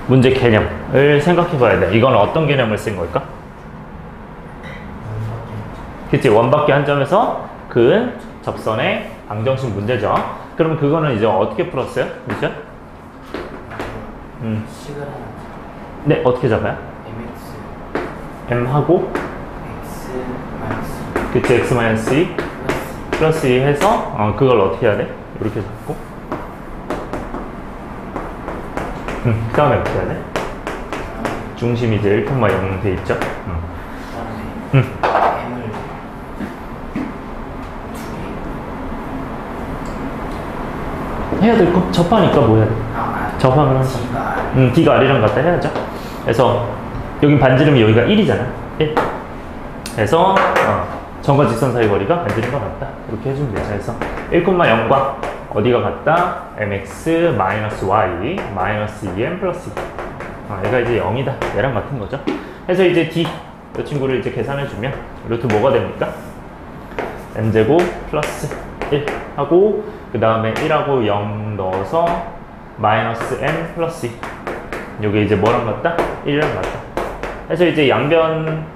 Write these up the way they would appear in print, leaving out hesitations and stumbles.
문제 개념을 생각해 봐야 돼. 이건 어떤 개념을 쓴 걸까? 그치, 원밖에 한 점에서 그 접선의 방정식 문제죠. 그러면 그거는 이제 어떻게 풀었어요? 그죠? 식을 하나. 네, 어떻게 잡아요? mx m하고 x 마이너스 그치, x-2 플러스 2 해서 그걸 어떻게 해야 돼? 이렇게 잡고 그 다음에 어떻게 해야 돼? 중심이 이제 1,0 돼 있죠? 그다음에 m을 해야 될 거? 접하니까 뭐 해야 돼? 접하면 항상 D가 R이랑 같다 해야죠. 그래서 여기 반지름이 여기가 1이잖아. 1. 그래서 점과 직선 사이 거리가 반지름과 같다. 이렇게 해주면 되죠. 그래서 1,0과 어디가 같다? mx 마이너스 y 마이너스 2m 플러스 2. 얘가 이제 0이다. 얘랑 같은 거죠. 그래서 이제 D 이 친구를 이제 계산해주면 루트 뭐가 됩니까? m제곱 플러스 1 하고 그 다음에 1하고 0 넣어서 마이너스 m 플러스 2. 요게 이제 뭐랑 같다? 1이랑 같다. 그래서 이제 양변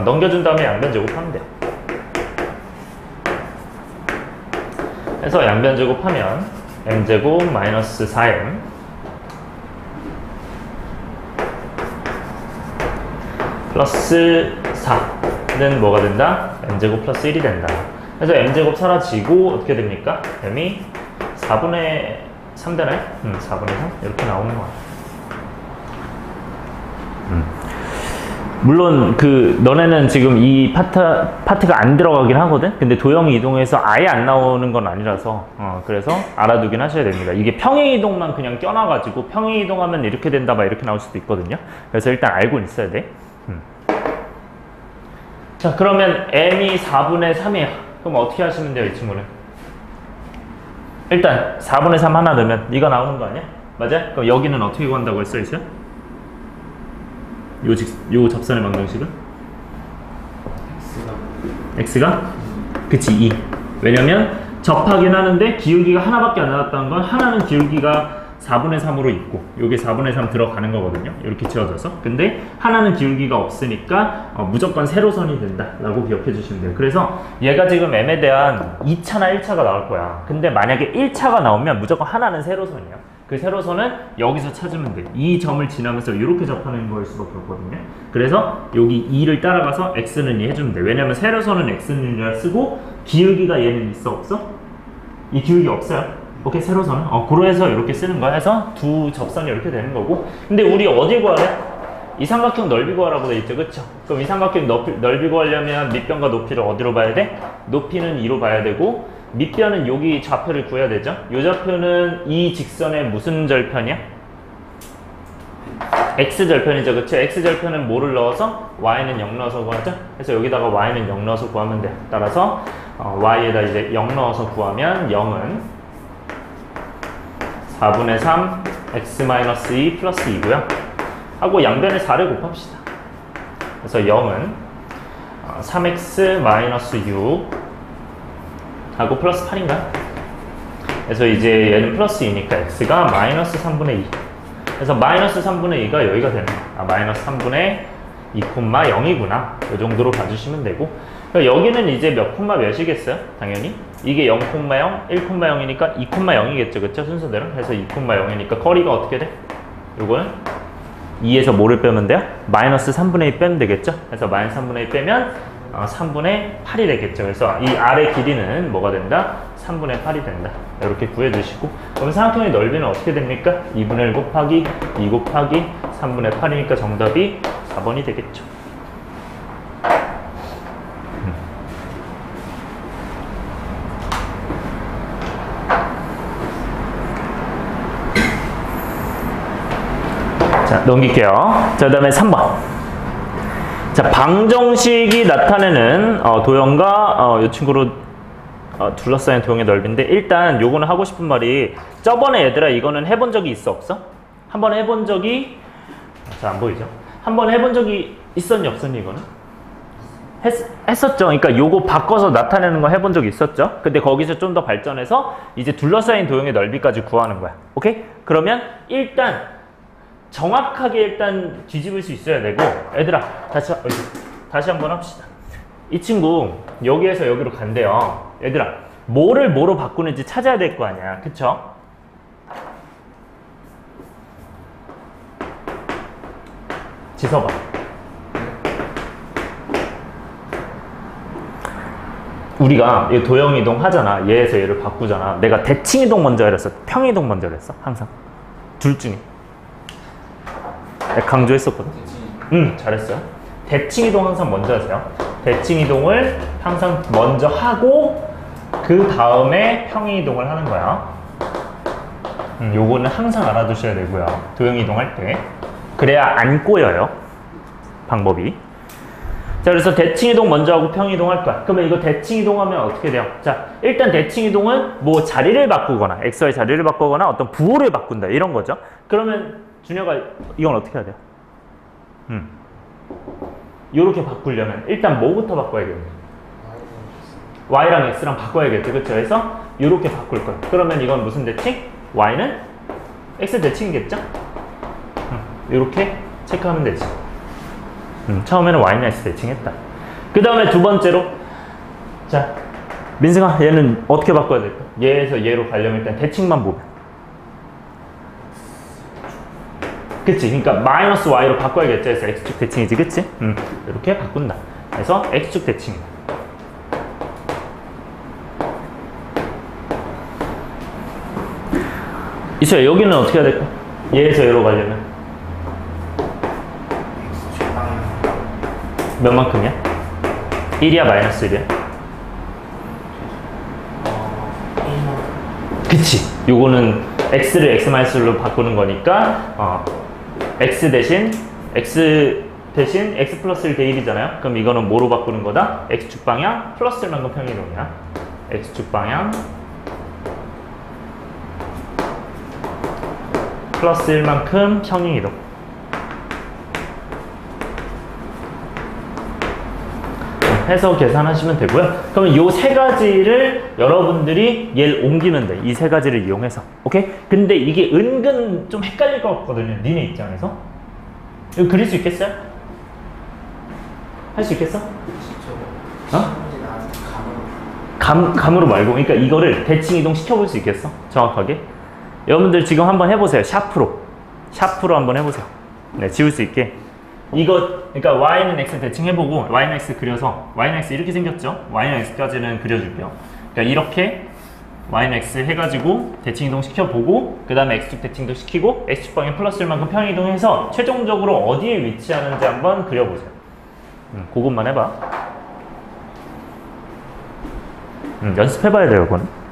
넘겨준 다음에 양변 제곱하면 돼요. 그래서 양변 제곱하면 m제곱 마이너스 4m 플러스 4는 뭐가 된다? m제곱 플러스 1이 된다. 그래서 m제곱 사라지고 어떻게 됩니까? m이 4분의 3 되나요? 4분의 3? 이렇게 나오는 거 같아요. 물론 너네는 지금 이 파트가 안 들어가긴 하거든? 근데 도형이 이동해서 아예 안 나오는 건 아니라서 그래서 알아두긴 하셔야 됩니다. 이게 평행 이동만 그냥 껴놔가지고 평행 이동하면 이렇게 된다 막 이렇게 나올 수도 있거든요. 그래서 일단 알고 있어야 돼. 자, 그러면 m이 4분의 3이야. 그럼 어떻게 하시면 돼요, 이 친구는? 일단 4분의 3 하나 넣으면 이거 나오는 거 아니야? 맞아? 그럼 여기는 어떻게 구한다고 했어, 이제? 요 접선의 방정식은? x가? 그치, 2. 왜냐면 접하긴 하는데 기울기가 하나밖에 안 나왔다는 건 하나는 기울기가 4분의 3으로 있고 요게 4분의 3 들어가는 거거든요. 이렇게 지어져서. 근데 하나는 기울기가 없으니까 무조건 세로선이 된다 라고 기억해 주시면 돼요. 그래서 얘가 지금 m에 대한 2차나 1차가 나올 거야. 근데 만약에 1차가 나오면 무조건 하나는 세로선이야. 그 세로선은 여기서 찾으면 돼. 이 점을 지나면서 이렇게 접하는 거일 수밖에 없거든요. 그래서 여기 2를 따라가서 x는 2 해주면 돼. 왜냐면 세로선은 x는 2라 쓰고 기울기가 얘는 있어 없어? 이 기울기 없어요. 오케이, 세로선은 그래서 이렇게 쓰는 거야. 해서 두 접선이 이렇게 되는 거고. 근데 우리 어디 구하래? 이 삼각형 넓이 구하라고 돼 있죠, 그쵸? 그럼 이 삼각형 넓이 구하려면 밑변과 높이를 어디로 봐야 돼? 높이는 2로 봐야 되고 밑변은 여기 좌표를 구해야 되죠. 이 좌표는 이 직선의 무슨 절편이야? x절편이죠, 그쵸? x절편은 뭐를 넣어서? y는 0 넣어서 구하죠. 그래서 여기다가 y는 0 넣어서 구하면 돼. 따라서 y에다 이제 0 넣어서 구하면 0은 4분의 3 x-2 플러스 2고요. 하고 양변에 4를 곱합시다. 그래서 0은 3x-6 하고 플러스 8인가? 그래서 이제 얘는 플러스 2니까 x가 마이너스 3분의 2. 그래서 마이너스 3분의 2가 여기가 되는 거야. 마이너스 3분의 2,0이구나. 이 정도로 봐주시면 되고. 그러니까 여기는 이제 몇 콤마 몇이겠어요? 당연히. 이게 0,0, 1,0이니까 2,0이겠죠. 그쵸? 순서대로. 그래서 2,0이니까 거리가 어떻게 돼? 요거는 2에서 뭐를 빼면 돼요? 마이너스 3분의 2 빼면 되겠죠? 그래서 마이너스 3분의 2 빼면 3분의 8이 되겠죠. 그래서 이 아래 길이는 뭐가 된다? 3분의 8이 된다. 이렇게 구해주시고. 그럼 삼각형의 넓이는 어떻게 됩니까? 2분의 1 곱하기 2 곱하기 3분의 8이니까 정답이 4번이 되겠죠. 자, 넘길게요. 자, 그 다음에 3번. 자, 방정식이 나타내는 도형과 이 친구로 둘러싸인 도형의 넓이인데, 일단 요거는 하고 싶은 말이, 저번에 얘들아 이거는 해본 적이 있어 없어? 한번 해본 적이 잘 안 보이죠? 한번 해본 적이 있었니 없었니? 이거는 했었죠. 그러니까 요거 바꿔서 나타내는 거 해본 적 있었죠. 근데 거기서 좀 더 발전해서 이제 둘러싸인 도형의 넓이까지 구하는 거야. 오케이? 그러면 일단 정확하게 일단 뒤집을 수 있어야 되고, 얘들아 다시 한번 합시다. 이 친구 여기에서 여기로 간대요. 얘들아, 뭐를 뭐로 바꾸는지 찾아야 될 거 아니야, 그쵸? 지서봐. 우리가 이 도형이동 하잖아. 얘에서 얘를 바꾸잖아. 내가 대칭이동 먼저 그랬어, 평이동 먼저 그랬어? 항상 둘 중에 내가 강조했었거든. 응, 잘했어요. 대칭이동 항상 먼저 하세요. 대칭이동을 항상 먼저 하고 그 다음에 평이동을 하는 거야. 요거는 항상 알아두셔야 되고요, 도형이동 할 때. 그래야 안 꼬여요, 방법이. 자, 그래서 대칭이동 먼저 하고 평이동 할 거야. 그러면 이거 대칭이동 하면 어떻게 돼요? 자, 일단 대칭이동은 뭐 자리를 바꾸거나 xy 자리를 바꾸거나 어떤 부호를 바꾼다, 이런 거죠. 그러면 준혁아, 이건 어떻게 해야 돼요? 요렇게 바꾸려면 일단 뭐부터 바꿔야겠네? y랑 x랑 바꿔야겠죠, 그쵸? 그래서 요렇게 바꿀 거야. 그러면 이건 무슨 대칭? y는 x 대칭이겠죠? 요렇게 체크하면 되지. 처음에는 y는 x 대칭했다. 그 다음에 두 번째로, 자, 민승아, 얘는 어떻게 바꿔야 될까? 얘에서 얘로 가려면 일단 대칭만 보면, 그치? 그러니까 마이너스 y로 바꿔야겠죠. 그래서 x축 대칭이지, 그치? 이렇게 바꾼다. 그래서 x축 대칭이다. 이수야, 여기는 어떻게 해야 될까? 얘에서 얘로 가려면 몇 만큼이야? 1이야, 마이너스 1이야? 그치? 요거는 x를 x-1로 바꾸는 거니까 x 대신 x 플러스 1 대 1이잖아요. 그럼 이거는 뭐로 바꾸는 거다? x축 방향 플러스 1만큼 평이동이야. x축 방향 플러스 1만큼 평이동. 해서 계산하시면 되고요. 그러면 요 세 가지를 여러분들이 얘를 옮기면 돼. 이 세 가지를 이용해서. 오케이? 근데 이게 은근 좀 헷갈릴 것 같거든요, 니네 입장에서. 이거 그릴 수 있겠어요? 할 수 있겠어? 감으로 말고, 그러니까 이거를 대칭 이동 시켜볼 수 있겠어? 정확하게? 여러분들 지금 한번 해보세요. 샤프로 한번 해보세요. 네, 지울 수 있게. 이거, 그러니까 y는 x 대칭 해보고, y는 x 그려서, y는 x 이렇게 생겼죠? y는 x까지는 그려줄게요. 그러니까 이렇게 y는 x 해가지고 대칭 이동 시켜보고, 그 다음에 x축 대칭도 시키고, x축 방향 플러스 1만큼 평 이동해서 최종적으로 어디에 위치하는지 한번 그려보세요. 그것만 해봐. 연습해봐야 돼요, 그거는.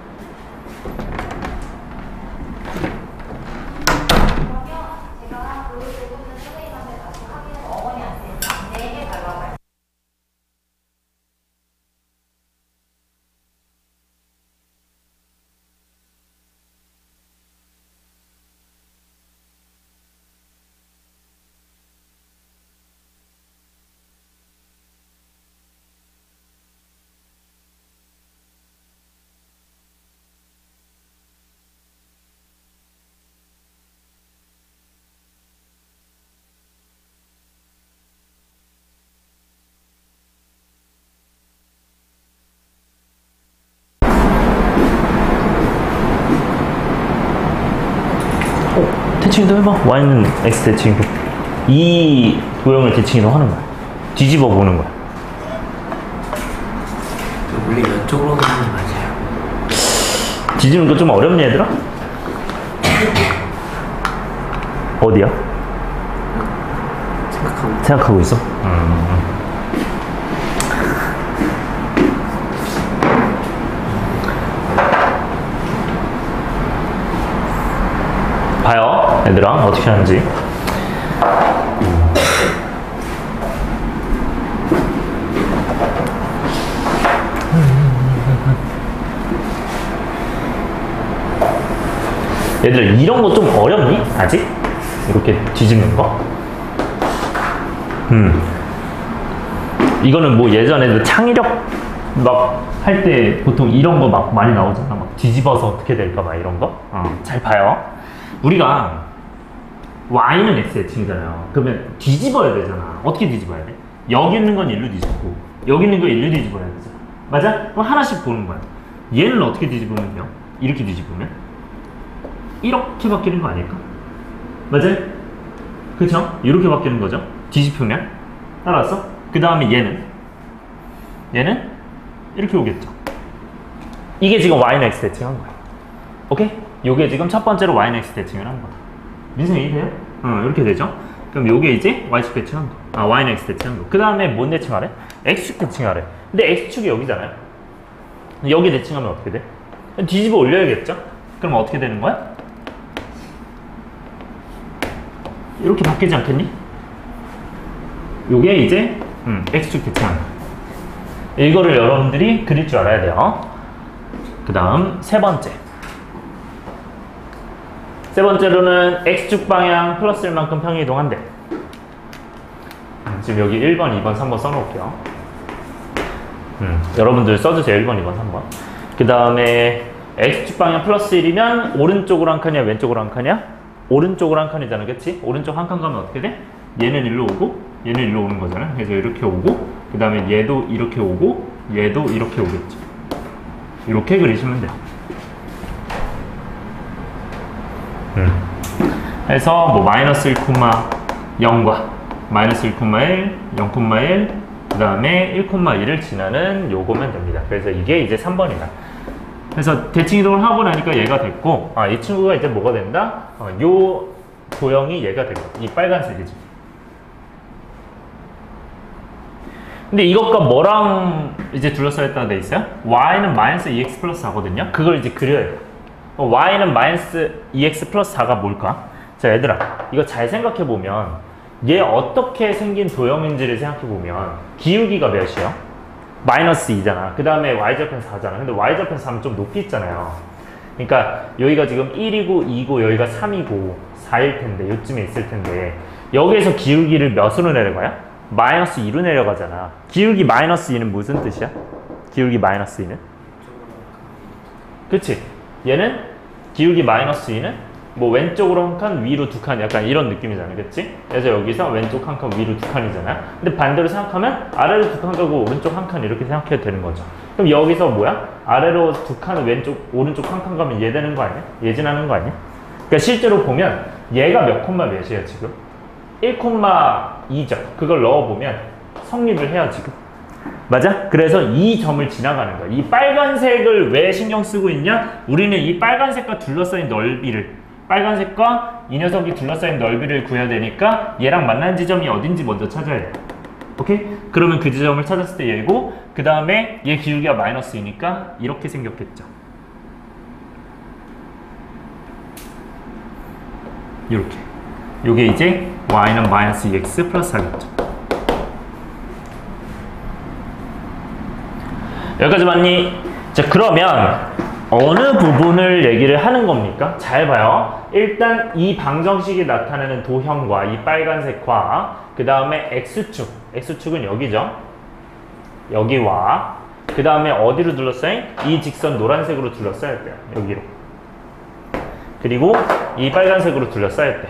대칭이동 해봐. y는 x 대칭이동. 이 도형을 대칭이동 하는 거야. 뒤집어 보는 거야. 원래 이쪽으로 가는 게 맞아요. 뒤집는 거 좀 어렵니, 얘들아? 어디야? 생각하고 있어? 봐요, 얘들아, 어떻게 하는지. 얘들 이런 거 좀 어렵니? 아직? 이렇게 뒤집는 거? 이거는 뭐 예전에도 창의력 막 할 때 보통 이런 거 막 많이 나오잖아. 막 뒤집어서 어떻게 될까 막 이런 거. 잘 봐요. 우리가 y는 x의 대칭이잖아요. 그러면 뒤집어야 되잖아. 어떻게 뒤집어야 돼? 여기 있는 건 1로 뒤집고 여기 있는 거 1로 뒤집어야 되잖아. 맞아? 그럼 하나씩 보는 거야. 얘는 어떻게 뒤집으면요? 이렇게 뒤집으면 이렇게 바뀌는 거 아닐까? 맞아요? 그쵸? 이렇게 바뀌는 거죠. 뒤집으면. 따라왔어? 그 다음에 얘는 이렇게 오겠죠. 이게 지금 y는 x 대칭한 거야. 오케이? 요게 지금 첫 번째로 y는 x 대칭을 한 거야. 민성이 이해돼요? 이렇게 되죠. 그럼 요게 이제 y축 대칭한 거. y는 x 대칭한 거. 그 다음에 뭔 대칭하래? x축 대칭하래. 근데 x축이 여기잖아요. 여기 대칭하면 어떻게 돼? 뒤집어 올려야겠죠? 그럼 어떻게 되는 거야? 이렇게 바뀌지 않겠니? 요게 이제 x축 대칭한 거. 이거를 여러분들이 그릴 줄 알아야 돼요. 그 다음 세 번째로는 x축 방향 플러스 1만큼 평이동한대. 지금 여기 1번, 2번, 3번 써놓을게요. 여러분들 써주세요. 1번, 2번, 3번. 그 다음에 x축 방향 플러스 1이면 오른쪽으로 한 칸이야, 왼쪽으로 한 칸이야? 오른쪽으로 한 칸이잖아, 그치? 오른쪽 한 칸 가면 어떻게 돼? 얘는 일로 오고 얘는 일로 오는 거잖아. 그래서 이렇게 오고 그 다음에 얘도 이렇게 오고 얘도 이렇게 오겠죠. 이렇게 그리시면 돼요. 해서 뭐 마이너스 1,0과 마이너스 1,1, 0,1 그 다음에 1,1을 지나는 요거면 됩니다. 그래서 이게 이제 3번이다. 그래서 대칭 이동을 하고 나니까 얘가 됐고, 이 친구가 이제 뭐가 된다? 요 도형이 얘가 되고, 이 빨간색이지. 근데 이것과 뭐랑 이제 둘러싸여 있다고 돼 있어요? y는 마이너스 2x 플러스 4거든요? 그걸 이제 그려야 돼요. y는 마이너스 2x 플러스 4가 뭘까? 자, 얘들아, 이거 잘 생각해보면, 얘 어떻게 생긴 도형인지를 생각해보면, 기울기가 몇이요? 마이너스 2잖아. 그 다음에 y좌표는 4잖아. 근데 y좌표는 4면 좀 높이 있잖아요. 그러니까 여기가 지금 1이고 2고 여기가 3이고 4일 텐데, 요쯤에 있을 텐데, 여기에서 기울기를 몇으로 내려가요? 마이너스 2로 내려가잖아. 기울기 마이너스 2는 무슨 뜻이야? 기울기 마이너스 2는? 그치? 얘는 기울기 마이너스 2는 뭐 왼쪽으로 한 칸, 위로 두 칸, 약간 이런 느낌이잖아. 그치? 그래서 여기서 왼쪽 한 칸, 위로 두 칸이잖아. 근데 반대로 생각하면 아래로 두 칸 가고 오른쪽 한 칸 이렇게 생각해도 되는 거죠. 그럼 여기서 뭐야? 아래로 두 칸은 왼쪽, 오른쪽 한 칸 가면 얘 되는 거 아니야? 얘 지나는 거 아니야? 그러니까 실제로 보면 얘가 몇 콤마 몇이에요 지금? 1,2죠. 그걸 넣어보면 성립을 해요 지금. 맞아? 그래서 이 점을 지나가는 거야. 이 빨간색을 왜 신경 쓰고 있냐? 우리는 이 빨간색과 둘러싸인 넓이를, 빨간색과 이 녀석이 둘러싸인 넓이를 구해야 되니까 얘랑 만난 지점이 어딘지 먼저 찾아야 돼. 오케이? 그러면 그 지점을 찾았을 때 얘고, 그 다음에 얘 기울기가 마이너스 2니까 이렇게 생겼겠죠. 이렇게. 요게 이제 y는 마이너스 2x 플러스 4겠죠. 여기까지 봤니? 자, 그러면 어느 부분을 얘기를 하는 겁니까? 잘 봐요. 일단 이 방정식이 나타내는 도형과 이 빨간색과 그 다음에 x축, x축은 여기죠. 여기와 그 다음에 어디로 둘러싸인? 이 직선 노란색으로 둘러싸일 때요. 여기로. 그리고 이 빨간색으로 둘러싸일 때.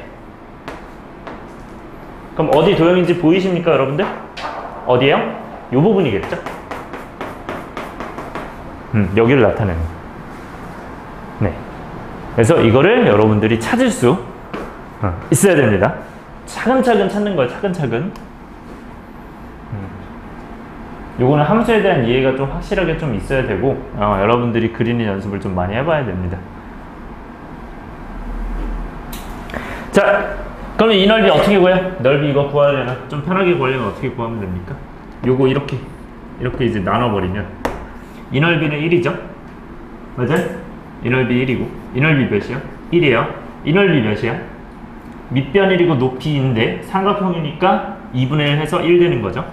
그럼 어디 도형인지 보이십니까, 여러분들? 어디에요? 이 부분이겠죠? 여기를 나타내는 거예요. 네. 그래서 이거를 여러분들이 찾을 수 있어야 됩니다. 차근차근 찾는 거예요, 차근차근. 요거는 함수에 대한 이해가 좀 확실하게 좀 있어야 되고, 여러분들이 그리는 연습을 좀 많이 해봐야 됩니다. 자, 그러면 이 넓이 어떻게 구해요? 넓이 이거 구하려면, 좀 편하게 구하려면 어떻게 구하면 됩니까? 요거 이렇게 이제 나눠버리면 이 넓이는 1이죠? 맞아요? 이 넓이 1이고 이 넓이 몇이요? 1이에요. 이 넓이 몇이야? 밑변 1이고 높이 2인데 삼각형이니까 2분의 1 해서 1 되는 거죠.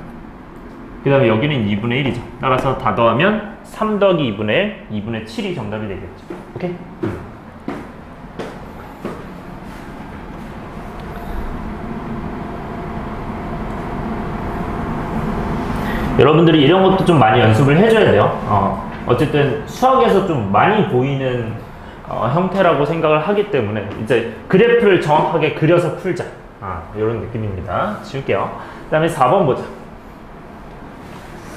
그 다음에 여기는 2분의 1이죠. 따라서 다 더하면 3 더하기 2분의 1, 2분의 7이 정답이 되겠죠. 오케이? 여러분들이 이런 것도 좀 많이 연습을 해줘야 돼요. 어쨌든 수학에서 좀 많이 보이는 형태라고 생각을 하기 때문에 이제 그래프를 정확하게 그려서 풀자. 이런 느낌입니다. 지울게요. 그 다음에 4번 보자.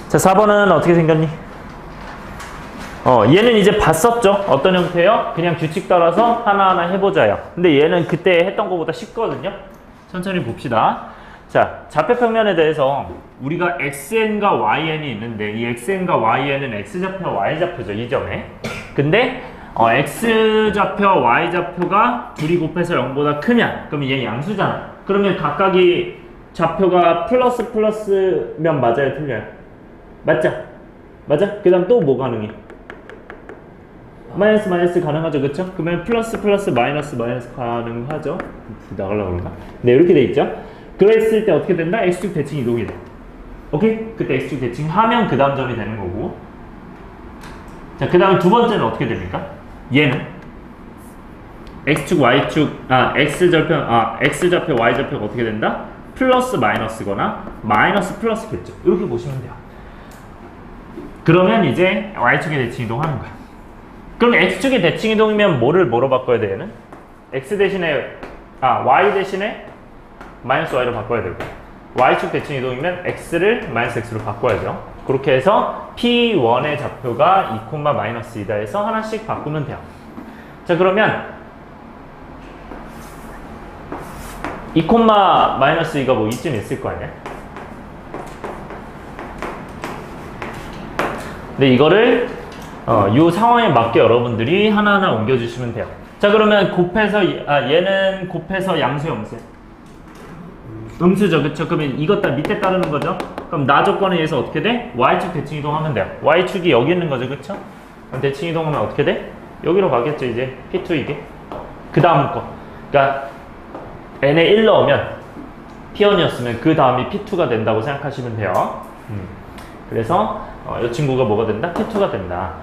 자, 4번은 어떻게 생겼니? 얘는 이제 봤었죠? 어떤 형태예요? 그냥 규칙 따라서 하나하나 해보자요. 근데 얘는 그때 했던 것보다 쉽거든요? 천천히 봅시다. 자, 좌표평면에 대해서 우리가 xn과yn이 있는데 이 xn과yn은 x좌표, y좌표죠. 이 점에. 근데 x좌표, y좌표가 둘이 곱해서 0보다 크면 그럼 얘 양수잖아. 그러면 각각이 좌표가 플러스면 맞아요? 틀려요? 맞죠? 맞아? 그 다음 또 뭐 가능해? 마이너스 가능하죠, 그쵸? 그러면 플러스 마이너스 가능하죠? 나가려고 그런가? 네, 이렇게 돼 있죠? 그랬을 때 어떻게 된다? x축 대칭 이동이 돼. 오케이? 그때 x축 대칭 하면 그 다음 점이 되는 거고. 자, 그 다음 두 번째는 어떻게 됩니까? 얘는 x축, y축, x좌표, y좌표가 어떻게 된다? 플러스 마이너스거나 마이너스 플러스겠죠. 이렇게 보시면 돼요. 그러면 이제 y축의 대칭 이동하는 거야. 그럼 x축의 대칭 이동이면 뭐로 바꿔야 돼, 얘는? x 대신에, y 대신에 마이너스 y로 바꿔야 되고, y축 대칭 이동이면 x를 마이너스 x로 바꿔야죠. 그렇게 해서 p1의 좌표가 2, 마이너스 2다 해서 하나씩 바꾸면 돼요. 자, 그러면 2, 마이너스 2가 뭐 이쯤 있을 거 아니야? 근데 이거를 이 상황에 맞게 여러분들이 하나하나 옮겨주시면 돼요. 자, 그러면 곱해서 얘는 곱해서 양수야, 음수야? 음수죠, 그쵸? 그러면 이것 밑에 따르는 거죠? 그럼 나 조건에 의해서 어떻게 돼? y축 대칭 이동하면 돼요. y축이 여기 있는 거죠, 그쵸? 그럼 대칭 이동하면 어떻게 돼? 여기로 가겠죠, 이제 P2 이게. 그 다음 거. 그러니까 n에 1 넣으면 P1이었으면 그 다음이 P2가 된다고 생각하시면 돼요. 그래서 이 친구가 뭐가 된다? P2가 된다.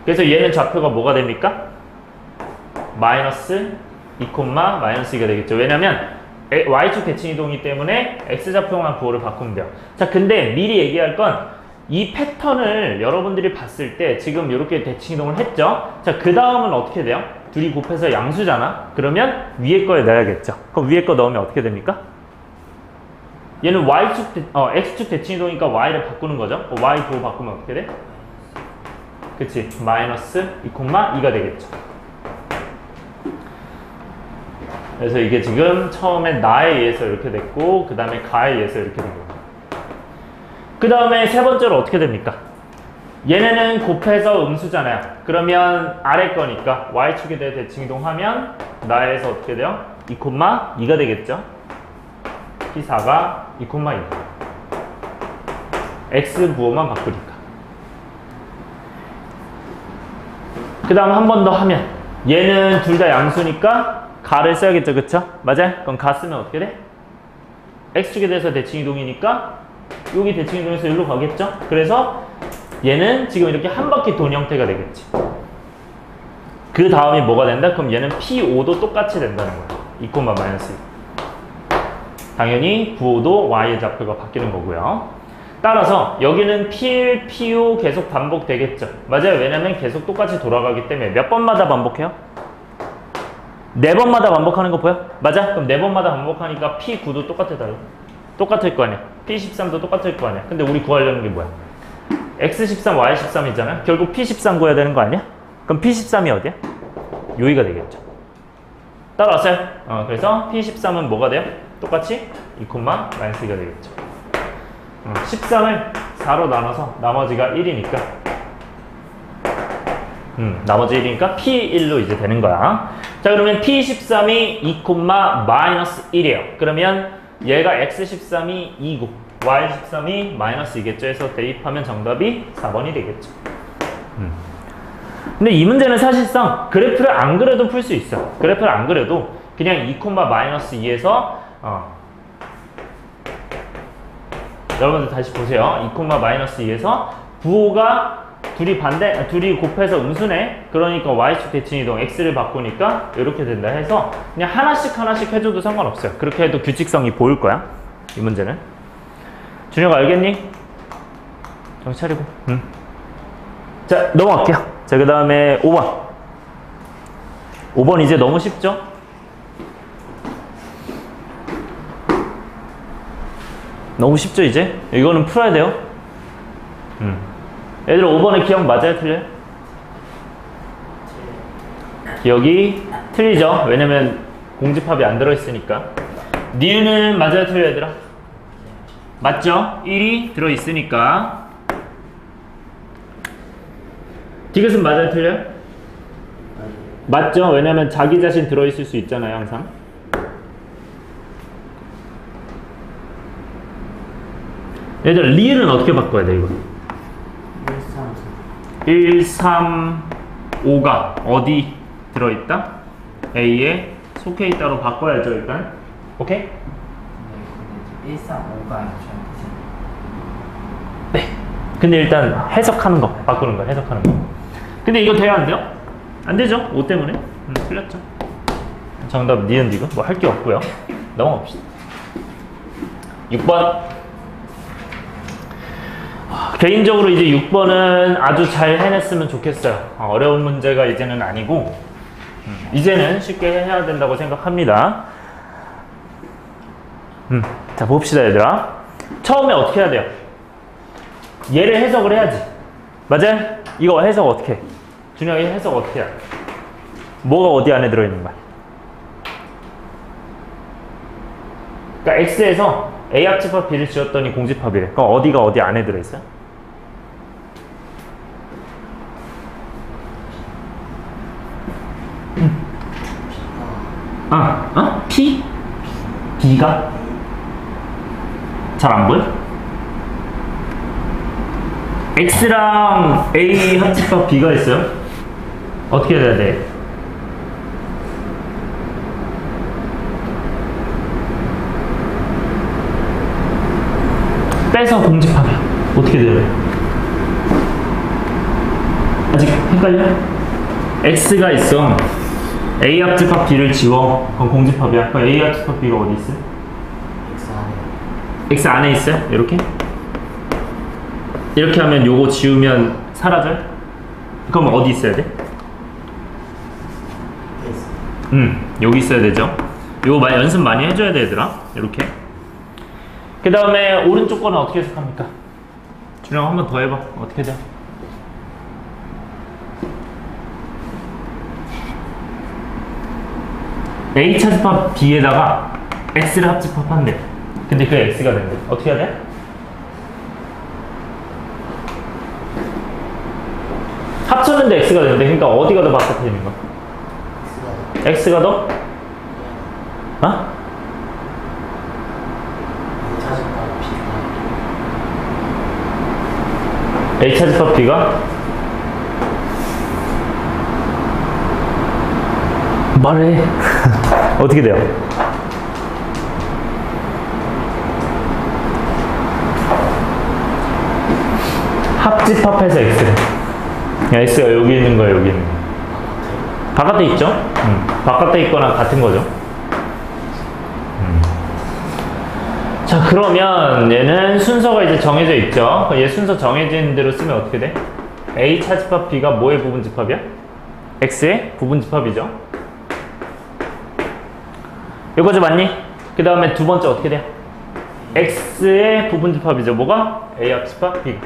그래서 얘는 좌표가 뭐가 됩니까? 마이너스 2, 마이너스 2가 되겠죠. 왜냐면 y축 대칭 이동이기 때문에 x좌표만 부호를 바꾸면 돼요. 자, 근데 미리 얘기할 건 이 패턴을 여러분들이 봤을 때 지금 이렇게 대칭 이동을 했죠. 자, 그 다음은 어떻게 돼요? 둘이 곱해서 양수잖아. 그러면 위에 거에 넣어야겠죠. 그럼 위에 거 넣으면 어떻게 됩니까? 얘는 x축 대칭 이동이니까 y를 바꾸는 거죠. y 부호 바꾸면 어떻게 돼? 그치? 마이너스 2, 2가 되겠죠. 그래서 이게 지금 처음에 나에 의해서 이렇게 됐고 그 다음에 가에 의해서 이렇게 된 거예요. 그 다음에 세 번째로 어떻게 됩니까? 얘네는 곱해서 음수잖아요. 그러면 아래 거니까 y축에 대해 대칭 이동하면 나에서 어떻게 돼요? 2, 2가 되겠죠. P4가 2, 2 x 부호만 바꾸니까. 그 다음 한 번 더 하면 얘는 둘 다 양수니까 가를 써야겠죠, 그쵸? 맞아요? 그럼 가 쓰면 어떻게 돼? x축에 대해서 대칭 이동이니까 여기 대칭 이동해서 여기로 가겠죠? 그래서 얘는 지금 이렇게 한 바퀴 돈 형태가 되겠지. 그 다음이 뭐가 된다? 그럼 얘는 P5도 똑같이 된다는 거예요. 2, 마이너스 2. 당연히 부호도 y의 좌표가 바뀌는 거고요. 따라서 여기는 P1, P5 계속 반복되겠죠. 맞아요. 왜냐면 계속 똑같이 돌아가기 때문에 몇 번마다 반복해요? 4번마다 반복하는 거 보여? 맞아? 그럼 4번마다 반복하니까 P9도 똑같을 거 아니야. P13도 똑같을 거 아니야. 근데 우리 구하려는 게 뭐야? X13, Y13이잖아. 결국 P13 구해야 되는 거 아니야? 그럼 P13이 어디야? 여기가 되겠죠. 따라왔어요? 그래서 P13은 뭐가 돼요? 똑같이 2, 마이너스 2가 되겠죠. 13을 4로 나눠서 나머지가 1이니까 나머지 1이니까 P1로 이제 되는 거야. 자, 그러면 P13이 2, 마이너스 1이에요. 그러면 얘가 X13이 2고 Y13이 마이너스 2겠죠. 해서 대입하면 정답이 4번이 되겠죠. 근데 이 문제는 사실상 그래프를 안 그려도 풀 수 있어. 그래프를 안 그려도 그냥 2, 마이너스 2에서 여러분들 다시 보세요. 2, 마이너스 2에서 부호가 둘이 곱해서 음수네. 그러니까 y축 대칭 이동 x를 바꾸니까 이렇게 된다 해서 그냥 하나씩 해줘도 상관없어요. 그렇게 해도 규칙성이 보일 거야. 이 문제는. 준혁 알겠니? 정신 차리고. 자, 넘어갈게요. 자, 그 다음에 5번. 5번 이제 너무 쉽죠? 너무 쉽죠 이제? 이거는 풀어야 돼요. 얘들 5번의 기억 맞아요? 틀려요? 기억이 틀리죠? 왜냐면 공집합이 안 들어있으니까. 니은은 맞아요? 틀려요 얘들아? 맞죠? 1이 들어있으니까. 디귿은 맞아요? 틀려요? 맞죠? 왜냐면 자기 자신 들어있을 수 있잖아요 항상. 얘들 리을은 어떻게 바꿔야 돼 이거? 1, 3, 5가 어디 들어있다? A에 속해 있다로 바꿔야죠 일단. 오케이? 1, 3, 5가 네. 근데 일단 해석하는 거 바꾸는 거 해석하는 거. 근데 이거 돼요 안 돼요? 안 되죠? 5 때문에. 틀렸죠. 정답 니은 디귿. 뭐 할 게 없고요. 넘어갑시다. 6번. 개인적으로 이제 6번은 아주 잘 해냈으면 좋겠어요. 어려운 문제가 이제는 아니고 이제는 쉽게 해야 된다고 생각합니다. 자 봅시다 얘들아. 처음에 어떻게 해야 돼요? 얘를 해석을 해야지. 맞아요? 이거 해석 어떻게 해? 준영이 해석 어떻게 해? 뭐가 어디 안에 들어있는 거야? 그러니까 X에서 A 합집합 B를 지었더니 공집합이래. 그럼 어디가 어디 안에 들어있어요? P? B가? 잘 안 보여? X랑 A 합집합 B가 있어요? 어떻게 해야 돼? 빼서 공집합이야. 어떻게 돼요? 아직 헷갈려? X가 있어. A 합집합 B를 지워. 그럼 공집합이야. 그럼 A 합집합 B가 어디 있어? X 안에 있어요? 이렇게? 이렇게 하면 요거 지우면 사라져요? 그럼 어디 있어야 돼? 여기 있어야 되죠. 요거 연습 많이 해줘야 돼 얘들아. 이렇게. 그 다음에 오른쪽 거는 어떻게 해석합니까? 준영 한 번 더 해봐. 어떻게 돼? A 차집합 B에다가 X를 합집합한대. 근데 그 X가 된대. 어떻게 해야 돼? 합쳤는데 X가 되는데, 그러니까 어디가 더 바깥에 있는 거야? X가 더? 어? A 차집합 B가? 말해. 어떻게 돼요? 합집합해서 X래. X가 여기 있는 거야, 여기 있는 거. 바깥에 있죠? 바깥에 있거나 같은 거죠. 자, 그러면 얘는 순서가 이제 정해져 있죠? 얘 순서 정해진 대로 쓰면 어떻게 돼? A 차집합 B가 뭐의 부분집합이야? X의 부분집합이죠? 이거지 맞니? 그 다음에 두 번째 어떻게 돼? X의 부분집합이죠. 뭐가? A 합집합 B.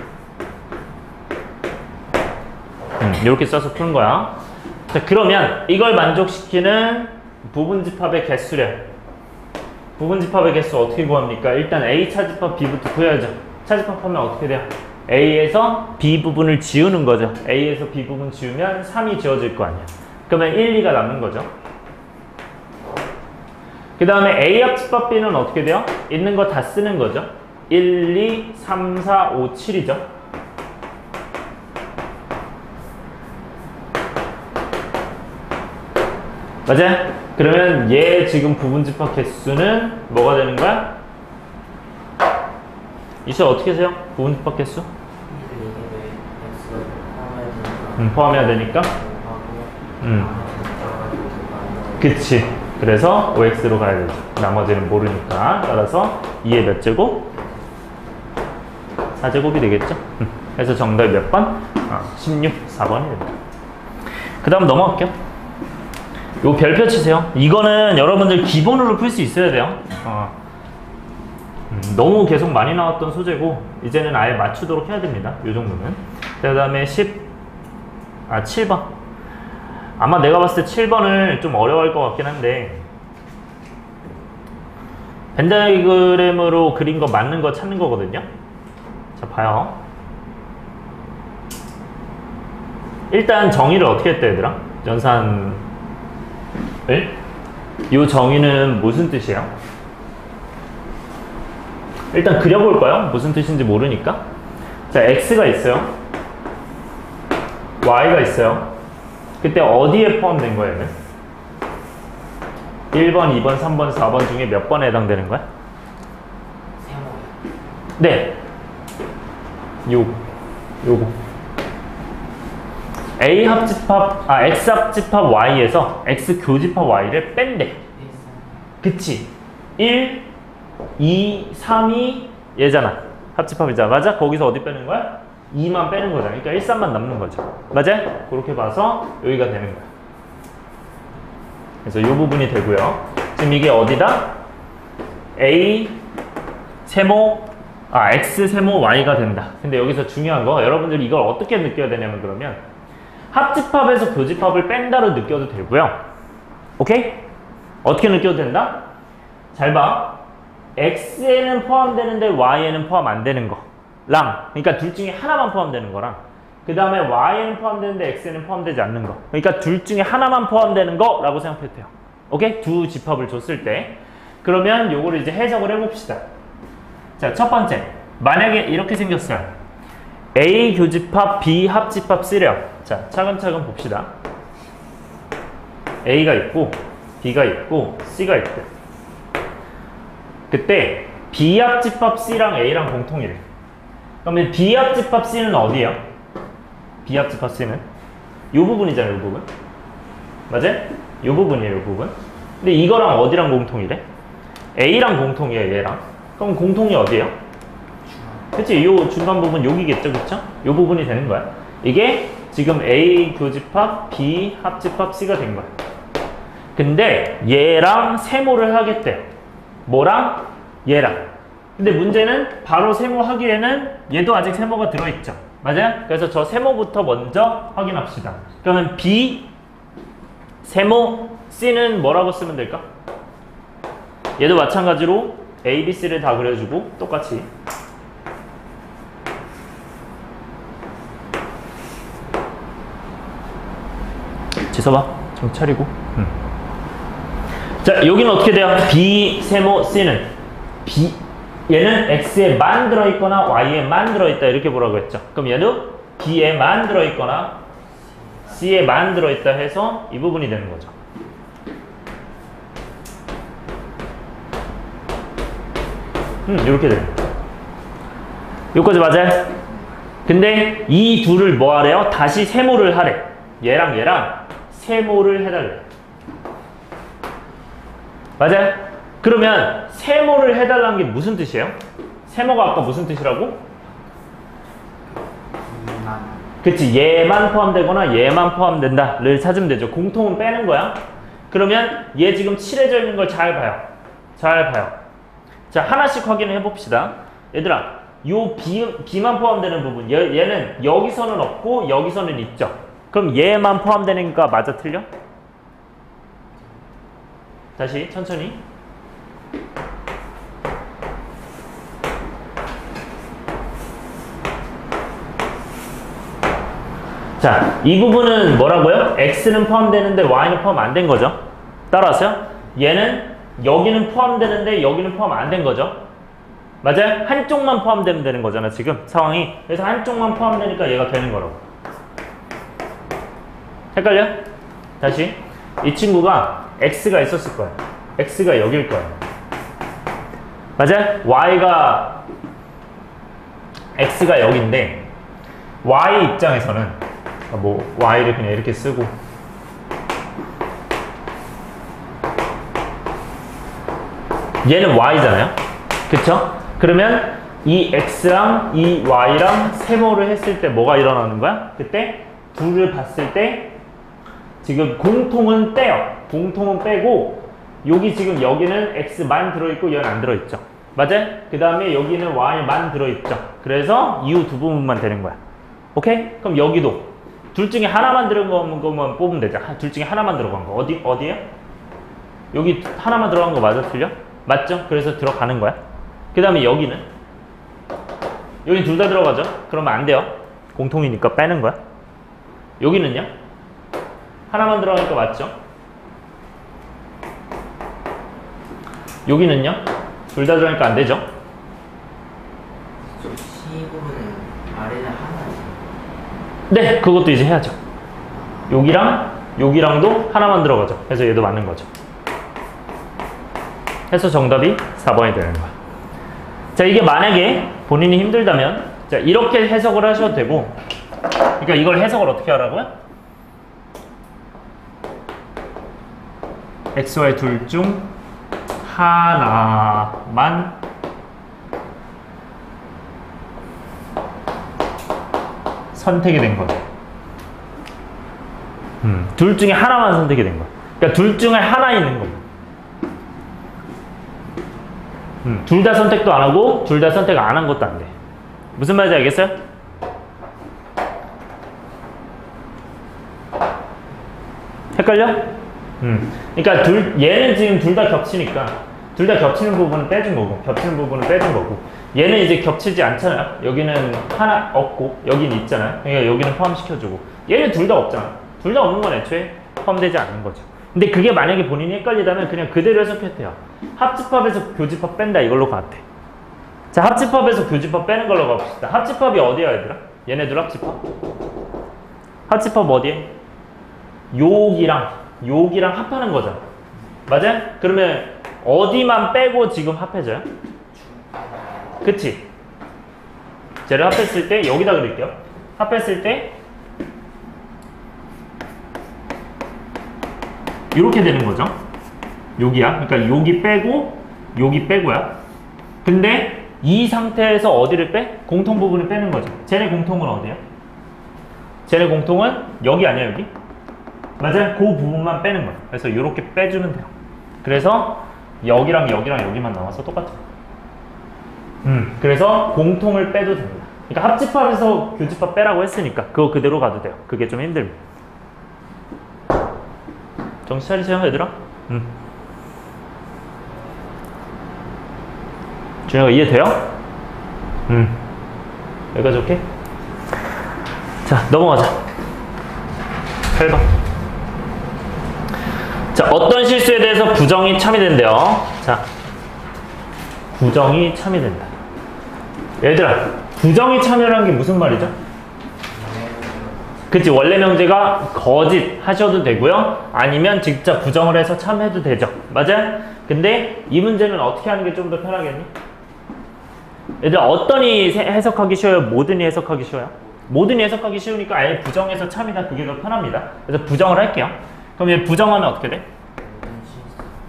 이렇게 써서 푸는 거야. 자, 그러면 이걸 만족시키는 부분집합의 개수래. 부분집합의 개수 어떻게 구합니까? 일단 A 차집합 B부터 구해야죠. 차집합하면 어떻게 돼요? A에서 B 부분을 지우는 거죠. A에서 B 부분 지우면 3이 지워질 거 아니야. 그러면 1, 2가 남는 거죠. 그 다음에 A 합집합 B는 어떻게 돼요? 있는 거 다 쓰는 거죠. 1, 2, 3, 4, 5, 7이죠. 맞아요? 그러면 얘 지금 부분집합 개수는 뭐가 되는 거야? 이수 어떻게 세요? 부분집합 개수? 포함해야 되니까? 그치. 그래서 OX로 가야 되죠. 나머지는 모르니까. 따라서 2의 몇 제곱? 4제곱이 되겠죠? 그래서 정답이 몇 번? 16, 4번이 됩니다. 그 다음 넘어갈게요. 요 별표 치세요. 이거는 여러분들 기본으로 풀 수 있어야 돼요. 너무 계속 많이 나왔던 소재고 이제는 아예 맞추도록 해야 됩니다. 요 정도는. 그 다음에 7번. 아마 내가 봤을 때 7번을 좀 어려워할 것 같긴 한데 벤 다이어그램으로 그린 거 맞는 거 찾는 거거든요. 자, 봐요. 일단 정의를 어떻게 했다 얘들아? 연산을? 요 정의는 무슨 뜻이에요? 일단 그려볼까요? 무슨 뜻인지 모르니까. 자, X가 있어요. Y가 있어요. 그때 어디에 포함된 거예요, 얘는? 1번, 2번, 3번, 4번 중에 몇 번에 해당되는 거야? 세모. 네. 요거. A 합집합, X 합집합 Y에서 X 교집합 Y를 뺀대. 그치? 1, 2, 3이 얘잖아. 합집합이잖아. 맞아? 거기서 어디 빼는 거야? 2만 빼는 거잖아. 그러니까 1, 3만 남는 거죠. 맞아? 그렇게 봐서 여기가 되는 거야. 그래서 이 부분이 되고요. 지금 이게 어디다? A 세모, X 세모 Y가 된다. 근데 여기서 중요한 거, 여러분들이 이걸 어떻게 느껴야 되냐면 그러면 합집합에서 교집합을 뺀다로 느껴도 되고요. 오케이? 어떻게 느껴도 된다? 잘 봐. X에는 포함되는데 Y에는 포함 안 되는 거랑, 그러니까 둘 중에 하나만 포함되는 거랑, 그 다음에 Y에는 포함되는데 X에는 포함되지 않는 거. 그러니까 둘 중에 하나만 포함되는 거라고 생각해도 돼요. 오케이? 두 집합을 줬을 때. 그러면 요거를 이제 해석을 해봅시다. 자, 첫 번째. 만약에 이렇게 생겼어요. A 교집합, B 합집합 C래요. 자, 차근차근 봅시다. A가 있고, B가 있고, C가 있대. 그때 B 합집합 C랑 A랑 공통이래. 그러면 B 합집합 C는 어디예요? B 합집합 C는 이 부분이잖아요, 이 부분. 맞아? 이 부분이에요, 이 부분. 근데 이거랑 어디랑 공통이래? A랑 공통이에요, 얘랑. 그럼 공통이 어디예요? 그치? 이 중간 부분 여기겠죠, 그쵸? 이 부분이 되는 거야. 이게 지금 A 교집합, B 합집합 C가 된 거야. 근데 얘랑 세모를 하겠대요. 뭐랑? 얘랑. 근데 문제는 바로 세모하기에는 얘도 아직 세모가 들어있죠. 맞아요? 그래서 저 세모부터 먼저 확인합시다. 그러면 B 세모 C는 뭐라고 쓰면 될까? 얘도 마찬가지로 A, B, C를 다 그려주고 똑같이 지서봐. 좀 차리고. 자, 여기는 어떻게 돼요? B 세모 C는 B 얘는 X에만 들어있거나 Y에만 들어있다 이렇게 보라고 했죠. 그럼 얘도 B에만 들어있거나 C에만 들어있다 해서 이 부분이 되는 거죠. 이렇게 돼요. 여기까지 맞아요? 근데 이 둘을 뭐 하래요? 다시 세모를 하래. 얘랑 얘랑 세모를 해달래. 맞아요? 그러면 세모를 해달라는 게 무슨 뜻이에요? 세모가 아까 무슨 뜻이라고? 그치, 얘만 포함되거나 얘만 포함된다를 찾으면 되죠. 공통은 빼는 거야. 그러면 얘 지금 칠해져 있는 걸 잘 봐요. 잘 봐요. 자, 하나씩 확인을 해봅시다. 얘들아, 요 B만 포함되는 부분, 얘는 여기서는 없고 여기서는 있죠. 그럼 얘만 포함되니까 맞아, 틀려? 다시 천천히. 자, 이 부분은 뭐라고요? X는 포함되는데 Y는 포함 안 된 거죠. 따라왔어요? 얘는 여기는 포함되는데 여기는 포함 안 된 거죠. 맞아요? 한쪽만 포함되면 되는 거잖아, 지금 상황이. 그래서 한쪽만 포함되니까 얘가 되는 거라고. 헷갈려? 다시. 이 친구가 X가 있었을 거야. X가 여길 거야. 맞아요? X가 여긴데 Y 입장에서는 뭐 Y를 그냥 이렇게 쓰고 얘는 Y잖아요. 그쵸? 그러면 이 X랑 이 Y랑 세모를 했을 때 뭐가 일어나는 거야? 그때 둘을 봤을 때 지금 공통은 떼요. 공통은 빼고 여기 지금 여기는 x만 들어있고 얘는 안 들어있죠. 맞아요? 그 다음에 여기는 y만 들어있죠. 그래서 이후 두 부분만 되는 거야. 오케이? 그럼 여기도 둘 중에 하나만 들어간 것만 뽑으면 되죠. 둘 중에 하나만 들어간 거. 어디에요? 여기 하나만 들어간 거 맞아? 틀려? 맞죠? 그래서 들어가는 거야. 그 다음에 여기는 둘 다 들어가죠? 그러면 안 돼요. 공통이니까 빼는 거야. 여기는요? 하나만 들어가니까 맞죠? 여기는요? 둘 다 들어가니까 안 되죠? 저 C 부분은 아래는 하나지. 네, 그것도 이제 해야죠. 여기랑도 하나만 들어가죠. 그래서 얘도 맞는 거죠. 해서 정답이 4번이 되는 거야. 자, 이게 만약에 본인이 힘들다면 자, 이렇게 해석을 하셔도 되고, 그러니까 이걸 해석을 어떻게 하라고요? x, y 둘 중 하나만 선택이 된 거죠. 둘 중에 하나만 선택이 된 거야. 그러니까 둘 중에 하나 있는 거예요. 둘 다 선택도 안 하고 둘 다 선택 안 한 것도 안 돼. 무슨 말인지 알겠어요? 헷갈려? 그러니까 얘는 지금 둘 다 겹치니까 둘 다 겹치는 부분은 빼준 거고 겹치는 부분은 빼준 거고 얘는 이제 겹치지 않잖아요. 여기는 하나 없고 여기는 있잖아요. 그러니까 여기는 포함시켜주고 얘는 둘 다 없잖아. 둘 다 없는 건 애초에 포함되지 않는 거죠. 근데 그게 만약에 본인이 헷갈리다면 그냥 그대로 해석해도 돼요. 합집합에서 교집합 뺀다 이걸로 같아. 자, 합집합에서 교집합 빼는 걸로 가봅시다. 합집합이 어디야 얘들아? 얘네들 합집합? 합집합 어디에? 여기랑 합하는 거잖아. 맞아요? 그러면 어디만 빼고 지금 합해져요? 그치? 쟤를 합했을 때 여기다 그릴게요. 합했을 때 이렇게 되는 거죠. 여기야. 그러니까 여기 빼고 여기 빼고야. 근데 이 상태에서 어디를 빼? 공통 부분을 빼는 거죠. 쟤네 공통은 어디야? 쟤네 공통은 여기 아니야 여기? 맞아요? 그 부분만 빼는 거예요. 그래서 이렇게 빼주면 돼요. 그래서 여기랑 여기만 남아서 똑같아요. 그래서 공통을 빼도 됩니다. 그러니까 합집합에서 교집합 빼라고 했으니까 그거 그대로 가도 돼요. 그게 좀 힘듭니다. 정신 차리세요 얘들아. 준혁아 이해돼요? 여기까지 오케이? 자, 넘어가자. 8번. 자, 어떤 실수에 대해서 부정이 참여된대요. 자, 부정이 참여된다. 얘들아, 부정이 참여라는 게 무슨 말이죠? 그치, 원래 명제가 거짓 하셔도 되고요. 아니면 직접 부정을 해서 참여해도 되죠. 맞아요? 근데 이 문제는 어떻게 하는 게 좀 더 편하겠니? 얘들아, 어떤이 해석하기 쉬워요? 뭐든이 해석하기 쉬워요? 뭐든이 해석하기 쉬우니까 아예 부정해서 참이다. 그게 더 편합니다. 그래서 부정을 할게요. 그럼 얘 부정하면 어떻게 돼?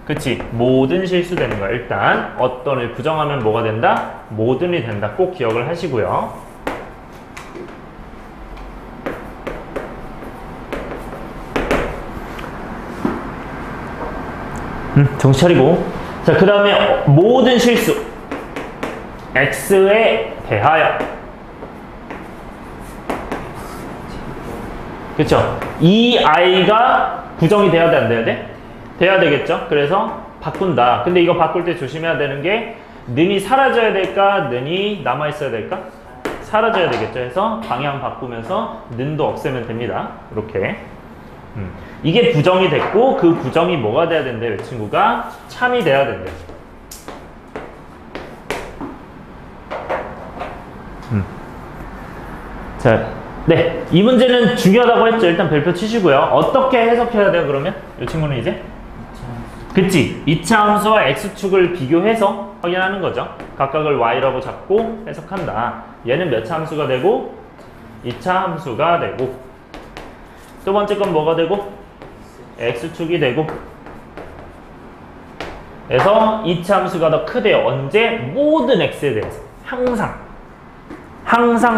그치, 모든 실수 되는 거야. 일단 어떤을 부정하면 뭐가 된다? 모든이 된다. 꼭 기억을 하시고요. 정신 차리고. 자, 그 다음에 모든 실수 x에 대하여. 그쵸? 이 i가 부정이 돼야 돼, 안 돼야 돼? 돼야 되겠죠? 그래서 바꾼다. 근데 이거 바꿀 때 조심해야 되는 게 는이 사라져야 될까? 는이 남아있어야 될까? 사라져야 되겠죠? 그래서 방향 바꾸면서 는도 없애면 됩니다. 이렇게. 이게 부정이 됐고 그 부정이 뭐가 돼야 된대요? 이 친구가 참이 돼야 된대요. 자, 네, 이 문제는 중요하다고 했죠. 일단 별표 치시고요. 어떻게 해석해야 돼요? 그러면 이 친구는 이제 그치, 2차 함수와 x축을 비교해서 확인하는 거죠. 각각을 y라고 잡고 해석한다. 얘는 몇 차 함수가 되고 2차 함수가 되고 두 번째 건 뭐가 되고 x축이 되고 그래서 2차 함수가 더 크대요. 언제? 모든 x에 대해서 항상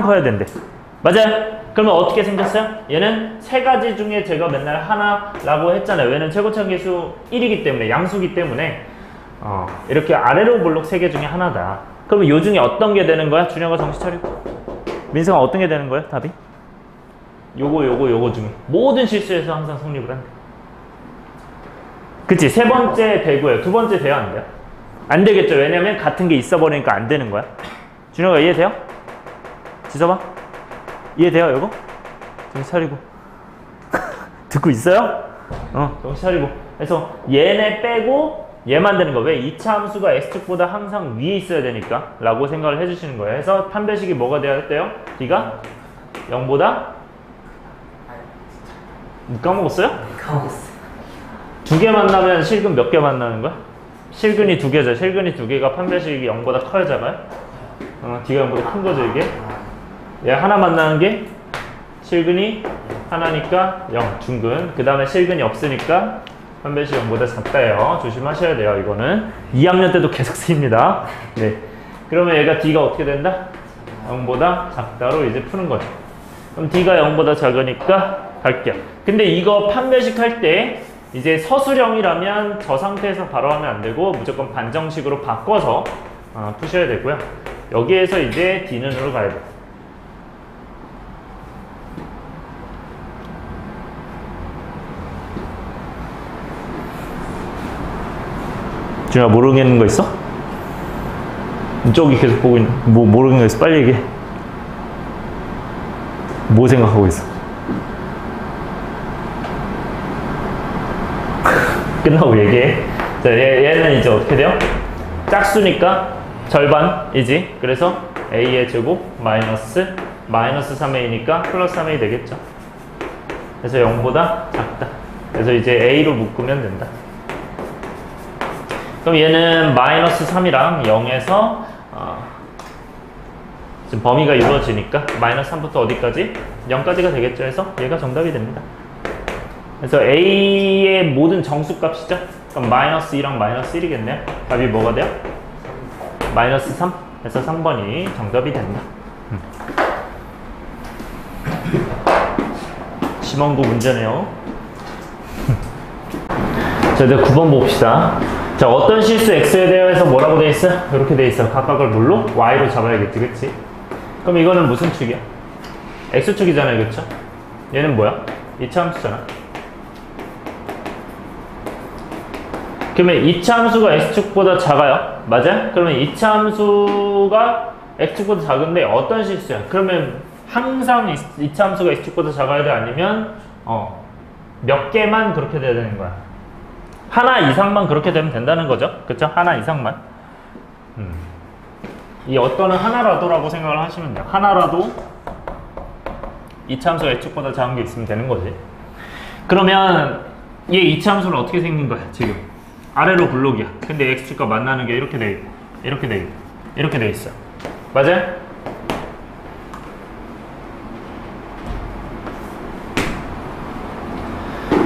커야 된대. 맞아요? 그러면 어떻게 생겼어요? 얘는 세 가지 중에 제가 맨날 하나라고 했잖아요. 얘는 최고차계수 1이기 때문에, 양수기 때문에 이렇게 아래로 볼록 세 개 중에 하나다. 그러면 요 중에 어떤 게 되는 거야? 준혁아 정신 차리고. 민성아 어떤 게 되는 거야? 답이? 요거 중에 모든 실수에서 항상 성립을 한대. 그치? 세 번째 되고요. 두 번째 돼야 안 돼요? 안 되겠죠. 왜냐면 같은 게 있어 버리니까 안 되는 거야. 준혁아 이해돼요? 지서봐. 이해돼요 이거? 정신 차리고. 듣고 있어요? 정신 차리고. 그래서 얘네 빼고 얘만 되는 거. 왜? 2차 함수가 x축보다 항상 위에 있어야 되니까 라고 생각을 해주시는 거예요. 그래서 판별식이 뭐가 돼야 돼요? D가 0보다 까먹었어요? 까먹었어. 두 개 만나면 실근 몇 개 만나는 거야? 실근이 두 개죠. 실근이 두 개가 판별식이 0보다 커야 작아요? D가 0보다 큰 거죠 이게? 얘 하나 만나는 게 실근이 하나니까 0 중근. 그 다음에 실근이 없으니까 판별식 0보다 작다예요. 조심하셔야 돼요. 이거는 2학년 때도 계속 쓰입니다. 네. 그러면 얘가 D가 어떻게 된다? 0보다 작다로 이제 푸는 거죠. 그럼 D가 0보다 작으니까 갈게요. 근데 이거 판별식 할 때 이제 서술형이라면 저 상태에서 바로 하면 안 되고 무조건 반정식으로 바꿔서 푸셔야 되고요. 여기에서 이제 D는으로 가야 돼요. 준아 모르겠는 거 있어? 이쪽이 계속 보고 있는 뭐 모르는 거 있어? 빨리 얘기해. 뭐 생각하고 있어? 끝나고 얘기해. 자, 얘는 이제 어떻게 돼요? 짝수니까 절반이지. 그래서 a의 제곱 마이너스 3a니까 플러스 3a 되겠죠. 그래서 0보다 작다. 그래서 이제 a로 묶으면 된다. 그럼 얘는 마이너스 3이랑 0에서 지금 범위가 이루어지니까 마이너스 3부터 어디까지? 0까지가 되겠죠. 그래서 얘가 정답이 됩니다. 그래서 A의 모든 정수값이죠. 그럼 마이너스 2랑 마이너스 1이겠네요. 답이 뭐가 돼요? 마이너스 3. 그래서 3번이 정답이 된다. 심원고 문제네요. 자, 이제 9번 봅시다. 자, 어떤 실수 x에 대해서 뭐라고 돼 있어? 이렇게 돼 있어. 각각을 뭘로? y로 잡아야겠지, 그치? 그럼 이거는 무슨 축이야? x축이잖아요, 그쵸? 얘는 뭐야? 2차 함수잖아. 그러면 2차 함수가 x축보다 작아요? 맞아요? 그러면 2차 함수가 x축보다 작은데 어떤 실수야? 그러면 항상 2차 함수가 x축보다 작아야 돼? 아니면 몇 개만 그렇게 돼야 되는 거야? 하나 이상만 그렇게 되면 된다는 거죠. 그쵸? 하나 이상만. 이 어떤은 하나라도라고 생각을 하시면 돼요. 하나라도 2차 함수가 x축보다 작은 게 있으면 되는 거지. 그러면 얘 2차 함수는 어떻게 생긴 거야? 지금 아래로 블록이야. 근데 x축과 만나는 게 이렇게 돼 있고 이렇게 돼 있고 이렇게 돼 있어. 맞아요?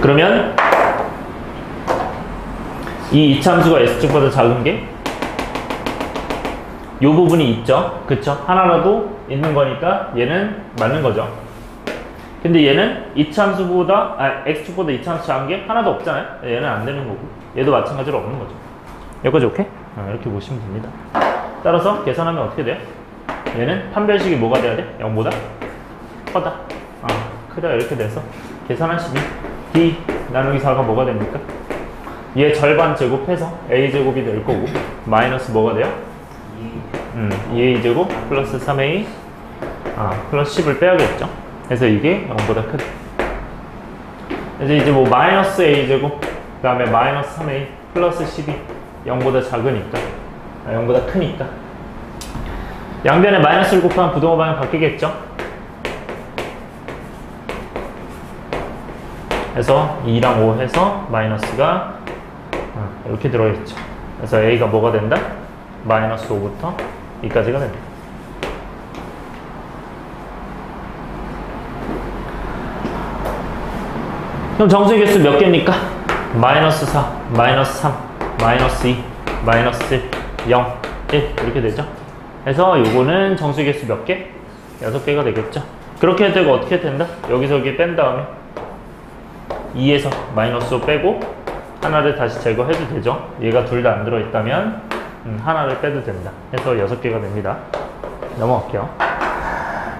그러면 이 2차 함수가 x축보다 작은 게 이 부분이 있죠. 그쵸? 하나라도 있는 거니까 얘는 맞는 거죠. 근데 얘는 2차 함수보다 x축보다 2차 함수 작은 게 하나도 없잖아요. 얘는 안 되는 거고 얘도 마찬가지로 없는 거죠. 여기까지 오케이? 이렇게 보시면 됩니다. 따라서 계산하면 어떻게 돼요? 얘는 판별식이 뭐가 돼야 돼? 0보다 커다. 크다. 이렇게 돼서 계산하시면 d 나누기 4가 뭐가 됩니까? 얘 절반 제곱해서 a제곱이 될 거고 마이너스 뭐가 돼요? 2a제곱 플러스 3a 플러스 10을 빼야겠죠. 그래서 이게 0보다 크다. 그래서 이제 뭐 마이너스 a제곱 그 다음에 마이너스 3a 플러스 10이 0보다 작으니까 0보다 크니까 양변에 마이너스를 곱하면 부동호 방향 바뀌겠죠. 그래서 2랑 5 해서 마이너스가 이렇게 들어있죠. 그래서 a가 뭐가 된다? 마이너스 5부터 2까지가 됩니다. 그럼 정수의 개수 몇 개입니까? 마이너스 4, 마이너스 3, 마이너스 2, 마이너스 1, 0, 1 이렇게 되죠. 그래서 요거는 정수의 개수 몇 개? 6개가 되겠죠. 그렇게 해도 되고 어떻게 된다? 여기서 여기 뺀 다음에 2에서 마이너스 5 빼고 하나를 다시 제거해도 되죠. 얘가 둘 다 안 들어있다면 하나를 빼도 된다. 해서 6개가 됩니다. 넘어갈게요.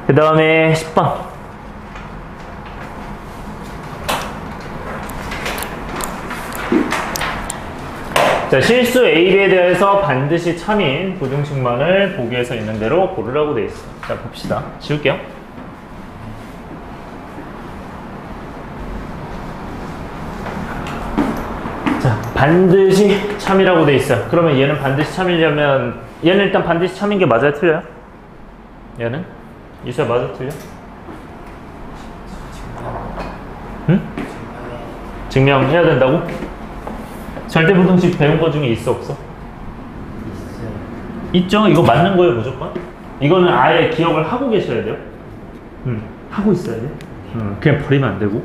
그 다음에 10번. 자, 실수 A, B에 대해서 반드시 참인 부등식만을 보기에서 있는 대로 고르라고 돼 있어. 자, 봅시다. 지울게요. 자, 반드시 참이라고 돼 있어요. 그러면 얘는 반드시 참이려면 얘는 일단 반드시 참인 게 맞아요, 틀려요? 얘는? 이수야 맞아, 틀려? 응? 증명해야 된다고? 절대부등식 배운 거 중에 있어, 없어? 있어요. 있죠? 이거 맞는 거예요, 무조건? 이거는 아예 기억을 하고 계셔야 돼요. 하고 있어야 돼. 그냥 버리면 안 되고,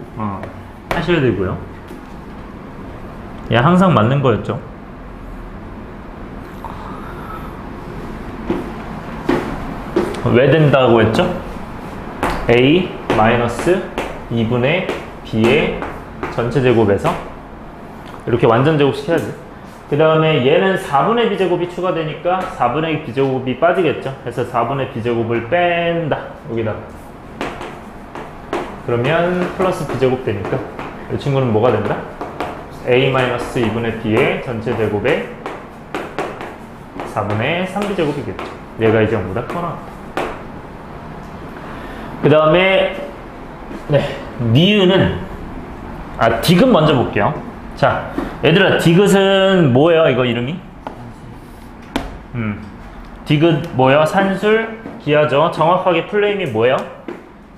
하셔야 되고요. 예, 항상 맞는 거였죠. 왜 된다고 했죠? A 마이너스 2분의 B의 전체 제곱에서 이렇게 완전 제곱 시켜야지. 그 다음에 얘는 4분의 B제곱이 추가되니까 4분의 B제곱이 빠지겠죠. 그래서 4분의 B제곱을 뺀다. 여기다가. 그러면 플러스 B제곱 되니까 이 친구는 뭐가 된다? A-2분의 B의 전체 제곱에 4분의 3B제곱이겠죠. 얘가 이제 0보다 커 나왔다. 그 다음에 니은은 디귿 먼저 볼게요. 자, 얘들아, 디귿은 뭐예요? 이거 이름이? 디귿 뭐예요? 산술 기하죠. 정확하게 플레임이 뭐예요?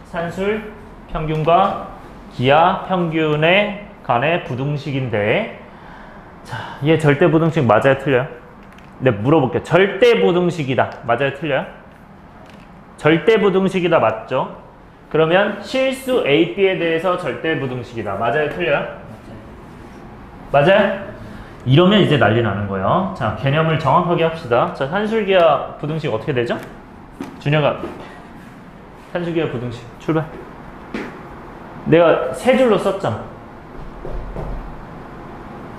산술 평균과 기하 평균의 간의 부등식인데, 자, 얘 절대 부등식 맞아요, 틀려요? 네, 물어볼게요. 절대 부등식이다. 맞아요, 틀려요? 절대 부등식이다, 맞죠? 그러면 실수 A, B에 대해서 절대 부등식이다. 맞아요, 틀려요? 맞아요? 이러면 이제 난리 나는 거예요. 자, 개념을 정확하게 합시다. 자, 산술기하 부등식 어떻게 되죠? 준혁아, 산술기하 부등식 출발. 내가 세 줄로 썼잖아.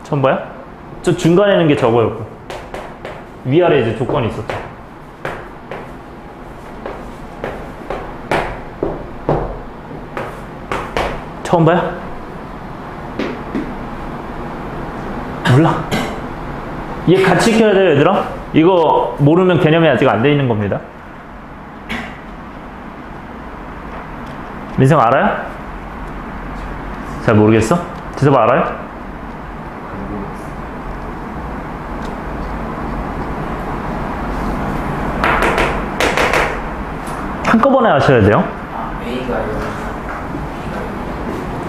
처음 봐요? 저 중간에 있는 게 저거였고 위아래 이제 조건이 있었죠. 처음 봐요? 몰라. 얘 같이 익혀야 돼요, 얘들아. 이거 모르면 개념이 아직 안 돼 있는 겁니다. 민성 알아요? 잘 모르겠어? 지섭아 알아요? 한꺼번에 하셔야 돼요. A가 0,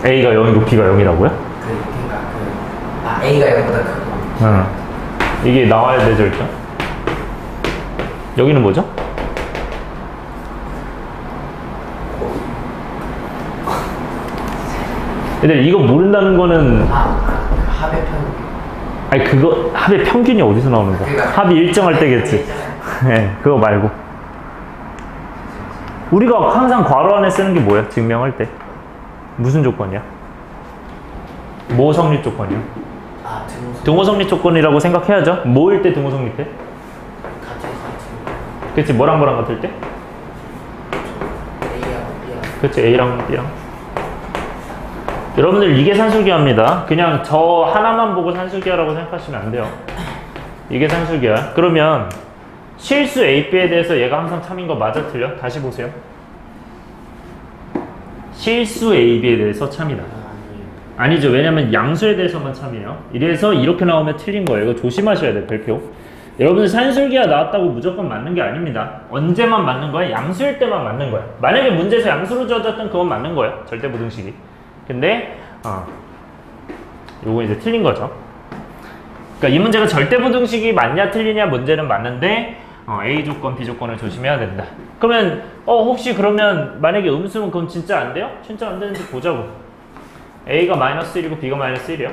A가 0이고 B가 0이라고요? A가 0보다 크고. 이게 나와야 되죠, 일단. 여기는 뭐죠? 얘들 이거 모른다는 거는 합의 평균. 아니 그거 합의 평균이 어디서 나오는 거야? 그러니까 합이 일정할 때겠지. 네, 그거 말고 우리가 항상 괄호 안에 쓰는 게 뭐야? 증명할 때 무슨 조건이야? 뭐 성립 조건이야? 등호 성립 조건이라고 생각해야죠. 뭐일 때 등호 성립해? 그치, 뭐랑 뭐랑 같을 때? A하고 B하고. 그치, A랑 B랑. 여러분들 이게 산술기하입니다. 그냥 저 하나만 보고 산술기하라고 생각하시면 안 돼요. 이게 산술기하. 그러면 실수 A, B에 대해서 얘가 항상 참인 거 맞아, 틀려? 다시 보세요. 실수 A, B에 대해서 참이다. 아니죠. 왜냐면 양수에 대해서만 참이에요. 이래서 이렇게 나오면 틀린 거예요. 이거 조심하셔야 돼요, 별표. 여러분 산술기하 나왔다고 무조건 맞는 게 아닙니다. 언제만 맞는 거야? 양수일 때만 맞는 거야. 만약에 문제에서 양수로 주어졌던 그건 맞는 거예요. 절대 부등식이. 근데 요거 이제 틀린 거죠. 그러니까 이 문제가 절대 부등식이 맞냐 틀리냐 문제는 맞는데 A 조건, B 조건을 조심해야 된다. 그러면 혹시 그러면 만약에 음수면 그건 진짜 안 돼요? 진짜 안 되는지 보자고. A가 마이너스 1이고 B가 마이너스 1이요.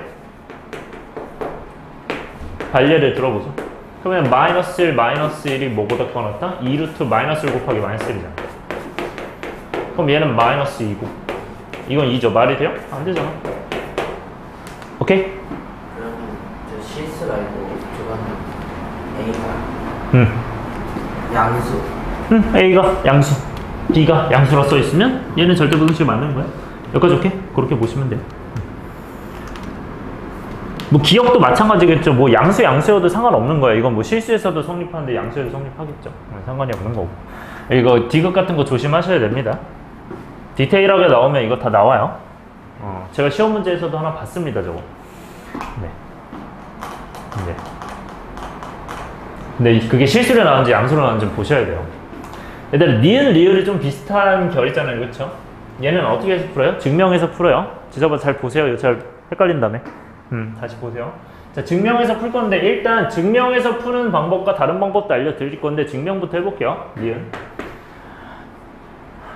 반례를 들어보죠. 그러면 마이너스 1, 마이너스 1이 뭐보다 커 낫다? 2루트 마이너스 1 곱하기 마이너스 1이잖아. 그럼 얘는 마이너스 2고 이건 2죠. 말이 돼요? 안 되잖아. 오케이? 그러면 저 실수가 아니고 저거는 A가 양수. A가 양수, B가 양수라 써 있으면 얘는 절대부등식 맞는 거야. 여기까지 오케이? 그렇게 보시면 돼요. 뭐 기억도 마찬가지겠죠. 뭐 양수여도 상관없는 거야. 이건 뭐 실수에서도 성립하는데 양수에도 성립하겠죠. 상관이 없는 거고. 이거 디귿 같은 거 조심하셔야 됩니다. 디테일하게 나오면 이거 다 나와요. 제가 시험 문제에서도 하나 봤습니다, 저거. 네. 네. 근데 그게 실수로 나왔는지 양수로 나왔는지 보셔야 돼요. 얘들 니은, 리을이 좀 비슷한 결이잖아요, 그렇죠? 얘는 어떻게 해서 풀어요? 증명해서 풀어요. 지저분 잘 보세요. 이거 잘 헷갈린다며. 다시 보세요. 자, 증명해서 풀 건데 일단 증명해서 푸는 방법과 다른 방법도 알려드릴 건데 증명부터 해볼게요. 니은.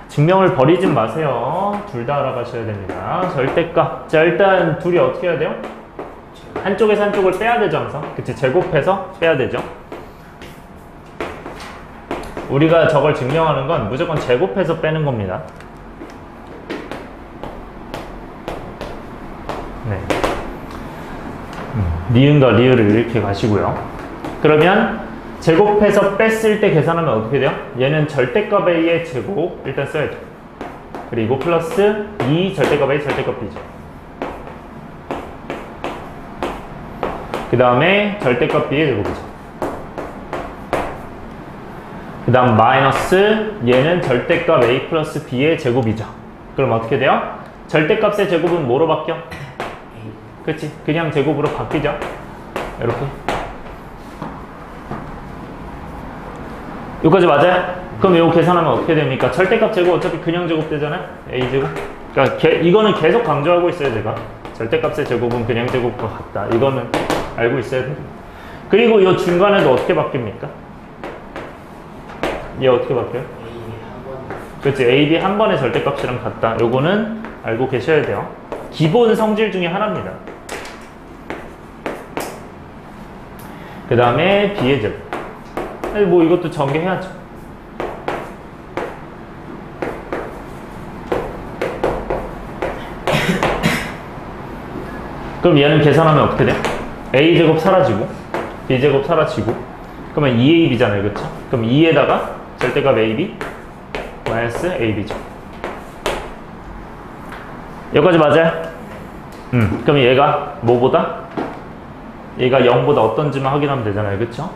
증명을 버리지 마세요. 둘 다 알아가셔야 됩니다. 절대값. 자, 일단 둘이 어떻게 해야 돼요? 한쪽에서 한쪽을 빼야 되죠, 항상. 그치? 제곱해서 빼야 되죠. 우리가 저걸 증명하는 건 무조건 제곱해서 빼는 겁니다. 네. 니은과 리을을 이렇게 가시고요. 그러면 제곱해서 뺐을 때 계산하면 어떻게 돼요? 얘는 절대값 A의 제곱 일단 써야죠. 그리고 플러스 2 절대값 A 절대값 B죠. 그 다음에 절대값 B의 제곱이죠. 그 다음 마이너스 얘는 절대값 A 플러스 B의 제곱이죠. 그럼 어떻게 돼요? 절대값의 제곱은 뭐로 바뀌어? 그치? 그냥 제곱으로 바뀌죠? 이렇게. 여기까지 맞아요? 그럼 이거 계산하면 어떻게 됩니까? 절대값 제곱 어차피 그냥 제곱 되잖아요? A제곱. 그러니까 이거는 계속 강조하고 있어요, 제가. 절대값의 제곱은 그냥 제곱과 같다. 이거는 알고 있어야 돼요. 그리고 이 중간에도 어떻게 바뀝니까? 얘 어떻게 바뀌어요? 그렇지. A, B 한 번의 절대값이랑 같다. 요거는 알고 계셔야 돼요. 기본 성질 중에 하나입니다. 그 다음에 B의 제곱. 뭐 이것도 전개해야죠. 그럼 얘는 계산하면 어떻게 돼? A제곱 사라지고 B제곱 사라지고 그러면 2AB잖아요, 그렇죠? 그럼 2에다가 절대값 AB 마이너스 AB죠. 여기까지 맞아요? 그럼 얘가 뭐보다? 얘가 0보다 어떤지만 확인하면 되잖아요, 그렇죠?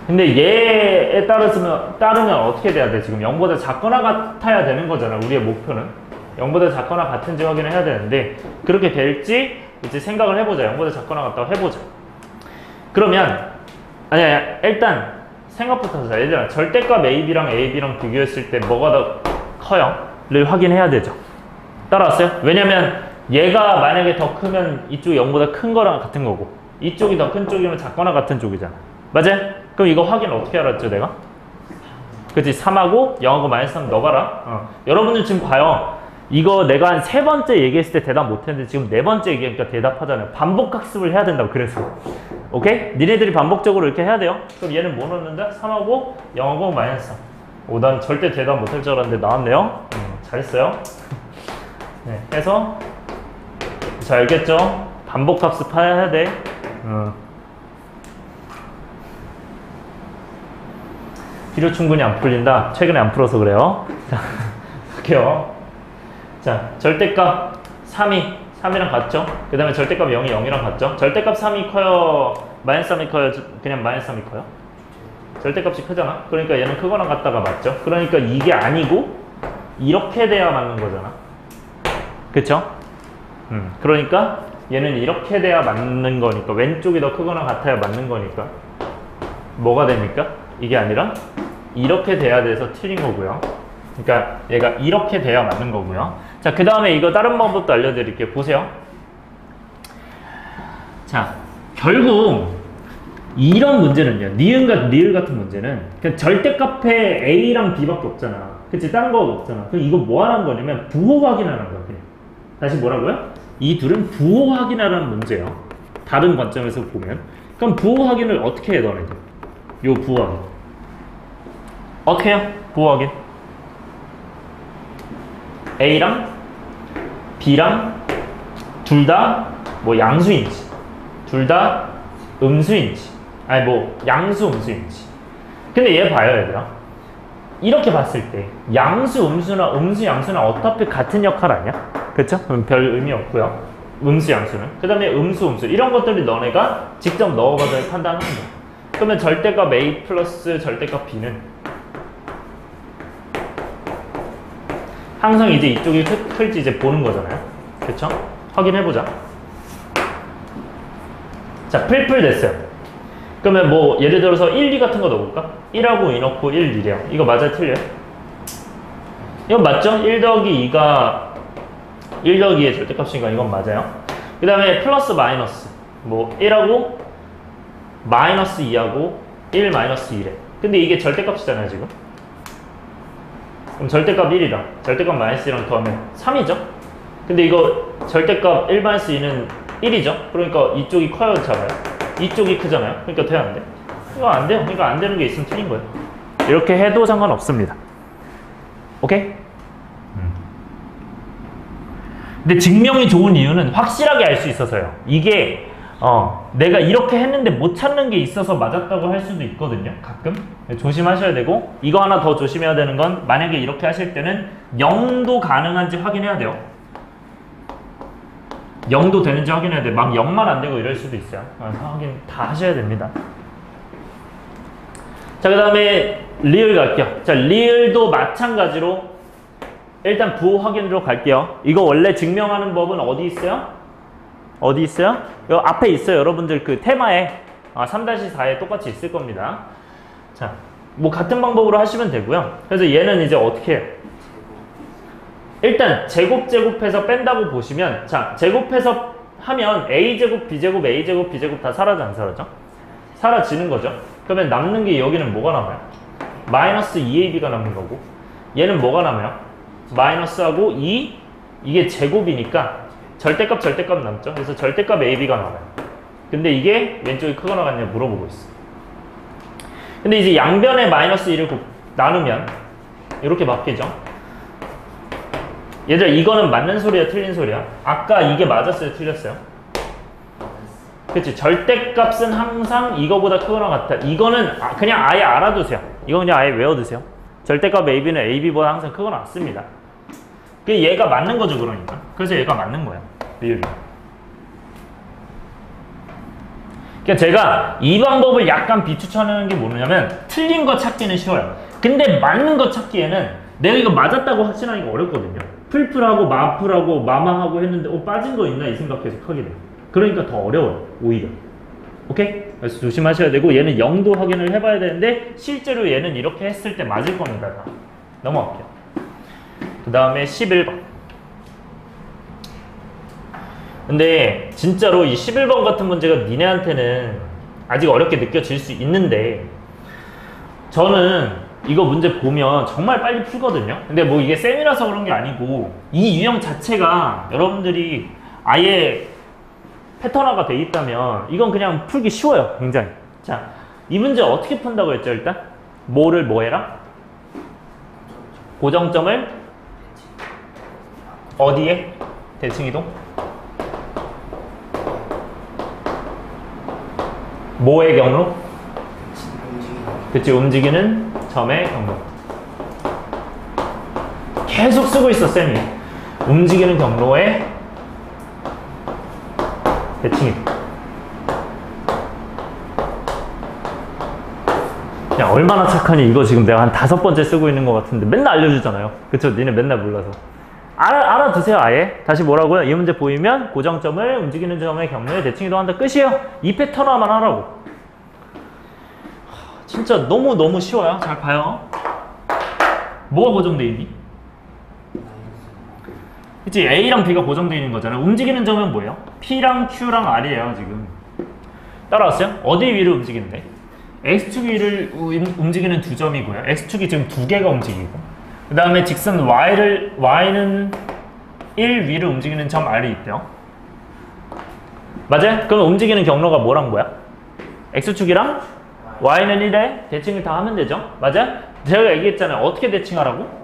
근데 얘에 따르면 어떻게 돼야 돼? 지금 0보다 작거나 같아야 되는 거잖아. 우리의 목표는 0보다 작거나 같은지 확인을 해야 되는데 그렇게 될지 이제 생각을 해보자. 0보다 작거나 같다고 해보자. 그러면 아니야, 일단 생각부터 하자. 얘들아, 절대값 AB랑 비교했을 때 뭐가 더 커요? 를 확인해야 되죠. 따라왔어요? 왜냐면 얘가 만약에 더 크면 이쪽이 0보다 큰 거랑 같은 거고 이쪽이 더 큰 쪽이면 작거나 같은 쪽이잖아. 맞아요? 그럼 이거 확인 어떻게 알았죠, 내가? 그치, 3하고 0하고 마이너스 3 넣어봐라. 여러분들 지금 봐요. 이거 내가 한 3번째 얘기했을 때 대답 못했는데 지금 4번째 얘기하니까 대답하잖아요. 반복학습을 해야 된다고, 그래서. 오케이? 니네들이 반복적으로 이렇게 해야 돼요. 그럼 얘는 뭐 넣는다? 3하고 0하고 마이너스 3. 오, 난 절대 대답 못할 줄 알았는데 나왔네요. 잘했어요. 네, 해서 자, 알겠죠? 반복학습 해야 돼. 필요 충분히 안 풀린다. 최근에 안 풀어서 그래요. 자, 할게요. 자, 절대값 3이랑 같죠? 그 다음에 절대값 0이 0이랑 같죠? 절대값 3이 커요? 마이너스 3이 커요? 그냥 마이너스 3이 커요? 절대값이 크잖아? 그러니까 얘는 크거나 같다가 맞죠? 그러니까 이게 아니고 이렇게 돼야 맞는 거잖아. 그쵸? 그러니까 얘는 이렇게 돼야 맞는 거니까 왼쪽이 더 크거나 같아야 맞는 거니까 뭐가 됩니까? 이게 아니라 이렇게 돼야 돼서 틀린 거고요. 그러니까 얘가 이렇게 돼야 맞는 거고요. 자, 그 다음에 이거 다른 방법도 알려드릴게요. 보세요. 자, 결국 이런 문제는요, 니은과 리을 같은 문제는 그냥 절대값에 A랑 B밖에 없잖아. 그치? 다른 거 없잖아. 그럼 이거 뭐 하는 거냐면 부호 확인하는 거야, 그냥. 다시 뭐라고요? 이 둘은 부호 확인하라는 문제예요. 다른 관점에서 보면. 그럼 부호 확인을 어떻게 해, 너네들? 요 부호 확인. 어떻게 해요? 부호 확인. A랑 B랑 둘 다 뭐 양수인지 둘 다 음수인지 아니 뭐 양수 음수인지. 근데 얘 봐요 얘들아. 이렇게 봤을 때 양수 음수나 음수 양수는 어차피 같은 역할 아니야? 그쵸? 그럼 별 의미 없고요. 음수 양수는. 그 다음에 음수 음수 이런 것들이 너네가 직접 넣어봐서 판단하는 거야. 그러면 절대값 A 플러스 절대값 B는 항상 이제 이쪽이 클지 이제 보는 거잖아요. 그쵸? 확인해보자. 자, 풀풀 됐어요. 그러면 뭐 예를 들어서 1, 2 같은 거 넣어볼까? 1하고 2 넣고 1, 2래요. 이거 맞아요? 틀려요? 이건 맞죠? 1 더하기 2가 1 더하기 2의 절대값이니까 이건 맞아요. 그 다음에 플러스 마이너스 뭐 1하고 마이너스 2하고 1 마이너스 2래. 근데 이게 절대값이잖아요 지금. 그럼 절대값 1이랑 절대값 마이너스 2랑 더하면 3이죠? 근데 이거 절대값 1 마이너스 2는 1이죠? 그러니까 이쪽이 커요 작아요? 이쪽이 크잖아요? 그러니까 돼요 안 돼? 이거 안 돼요. 그러니까 안 되는 게 있으면 틀린 거예요. 이렇게 해도 상관없습니다. 오케이? 근데 증명이 좋은 이유는 확실하게 알 수 있어서요. 이게 내가 이렇게 했는데 못 찾는 게 있어서 맞았다고 할 수도 있거든요. 가끔. 조심하셔야 되고 이거 하나 더 조심해야 되는 건 만약에 이렇게 하실 때는 0도 가능한지 확인해야 돼요. 0도 되는지 확인해야 돼. 막 0만 안 되고 이럴 수도 있어요. 확인 다 하셔야 됩니다. 자, 그 다음에 리을 갈게요. 자, 리을도 마찬가지로 일단 부호 확인으로 갈게요. 이거 원래 증명하는 법은 어디 있어요? 어디 있어요? 요 앞에 있어요. 여러분들 그 테마에 3-4에 똑같이 있을 겁니다. 자, 뭐 같은 방법으로 하시면 되고요. 그래서 얘는 이제 어떻게 해요? 일단 제곱해서 뺀다고 보시면 자, 제곱해서 하면 A제곱, B제곱, A제곱, B제곱 다 사라져 안 사라져? 사라지는 거죠. 그러면 남는 게 여기는 뭐가 남아요? 마이너스 2AB가 남는 거고 얘는 뭐가 남아요? 마이너스하고 2 이게 제곱이니까 절대값 남죠. 그래서 절대값 AB가 나와요. 근데 이게 왼쪽이 크거나 같냐 물어보고 있어. 근데 이제 양변에 마이너스 2를 나누면 이렇게 바뀌죠. 얘들아 이거는 맞는 소리야 틀린 소리야? 아까 이게 맞았어요 틀렸어요? 그치. 절대값은 항상 이거보다 크거나 같다. 이거는 그냥 아예 알아두세요. 이거 그냥 아예 외워두세요. 절대값 AB는 AB보다 항상 크거나 같습니다. 얘가 맞는 거죠 그러니까. 그래서 얘가 맞는 거야 리을이. 그러니까 제가 이 방법을 약간 비추천하는 게 뭐냐면 틀린 거 찾기는 쉬워요. 근데 맞는 거 찾기에는 내가 이거 맞았다고 확신하기가 어렵거든요. 풀풀하고 마풀하고 마마하고 했는데 빠진 거 있나 이 생각 계속 하게 돼요. 그러니까 더 어려워요 오히려. 오케이? 그래서 조심하셔야 되고 얘는 0도 확인을 해봐야 되는데 실제로 얘는 이렇게 했을 때 맞을 겁니다. 다. 넘어갈게요. 그 다음에 11번. 근데 진짜로 이 11번 같은 문제가 니네한테는 아직 어렵게 느껴질 수 있는데 저는 이거 문제 보면 정말 빨리 풀거든요. 근데 뭐 이게 쌤이라서 그런 게 아니고 이 유형 자체가 여러분들이 아예 패턴화가 돼 있다면 이건 그냥 풀기 쉬워요. 굉장히. 자, 이 문제 어떻게 푼다고 했죠 일단? 뭐를 뭐 해라? 고정점을 어디에? 대칭이동? 뭐의 경로? 그치, 움직이는 점의 경로. 계속 쓰고 있어 쌤이. 움직이는 경로의 대칭이동. 야, 얼마나 착하니. 이거 지금 내가 한 5번째 쓰고 있는 것 같은데 맨날 알려주잖아요. 그쵸? 니네 맨날 몰라서. 알아두세요 아예. 다시 뭐라고요? 이 문제 보이면 고정점을 움직이는 점의 경로에 대칭이동한다. 끝이에요. 이 패턴화만 하라고. 진짜 너무 쉬워요. 잘 봐요. 뭐가 고정돼 있니? 그치? A랑 B가 고정돼 있는 거잖아요. 움직이는 점은 뭐예요? P랑 Q랑 R이에요 지금. 따라왔어요? 어디 위를 움직이는데? X축 위를 움직이는 두 점이고요. X축이 지금 두 개가 움직이고 그 다음에 직선 Y는 1 위를 움직이는 점 R이 있대요. 맞아요? 그럼 움직이는 경로가 뭐랑 뭐야? X축이랑 Y는 1에 대칭을 다 하면 되죠? 맞아요? 제가 얘기했잖아요. 어떻게 대칭하라고?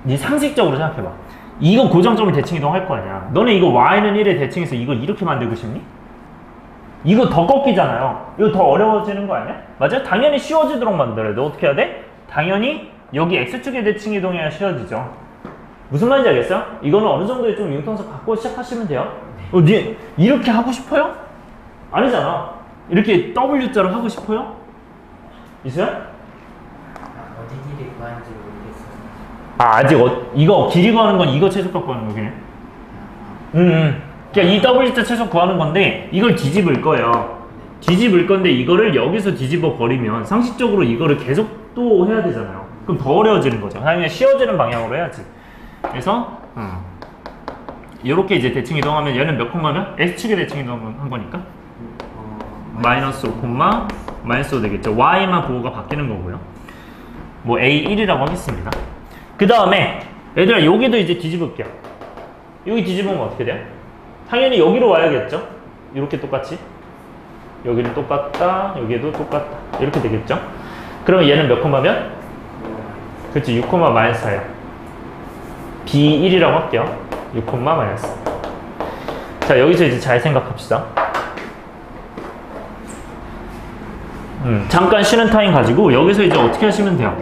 네 상식적으로 생각해봐. 이거 고정점을 대칭 이동할 거 아니야. 너네 이거 y는 1에 대칭해서 이거 이렇게 만들고 싶니? 이거 더 꺾이잖아요. 이거 더 어려워지는 거 아니야? 맞아? 당연히 쉬워지도록 만들어야 돼. 어떻게 해야 돼? 당연히 여기 x축의 대칭 이동해야 쉬워지죠. 무슨 말인지 알겠어요? 이거는 어느 정도의 좀 융통성 갖고 시작하시면 돼요. 네 이렇게 하고 싶어요? 아니잖아. 이렇게 W자로 하고 싶어요? 있어요? 어디 길이 구하는지 모르겠어요. 아, 아직 이거 길이 구하는 건 이거 최소값 구하는 거긴 해. 그러니까 이 W자 최소 구하는 건데 이걸 뒤집을 거예요. 뒤집을 건데 이거를 여기서 뒤집어 버리면 상식적으로 이거를 계속 또 해야 되잖아요. 그럼 더 어려워지는 거죠. 당연히 쉬워지는 방향으로 해야지. 그래서 이렇게 이제 대칭 이동하면 얘는 몇 콤마면? X축의 대칭 이동한 거니까 마이너스 5 콤마 마이너스 5 되겠죠. Y만 부호가 바뀌는 거고요. 뭐 A1이라고 하겠습니다. 그 다음에 얘들아 여기도 이제 뒤집을게요. 여기 뒤집으면 어떻게 돼요? 당연히 여기로 와야겠죠? 이렇게 똑같이 여기는 똑같다, 여기도 똑같다 이렇게 되겠죠? 그러면 얘는 몇 콤마면? 그렇지, 6 콤마 마이너스 4요. B1이라고 할게요. 6 콤마 마이너스. 자, 여기서 이제 잘 생각합시다. 잠깐 쉬는 타임 가지고 여기서 이제 어떻게 하시면 돼요?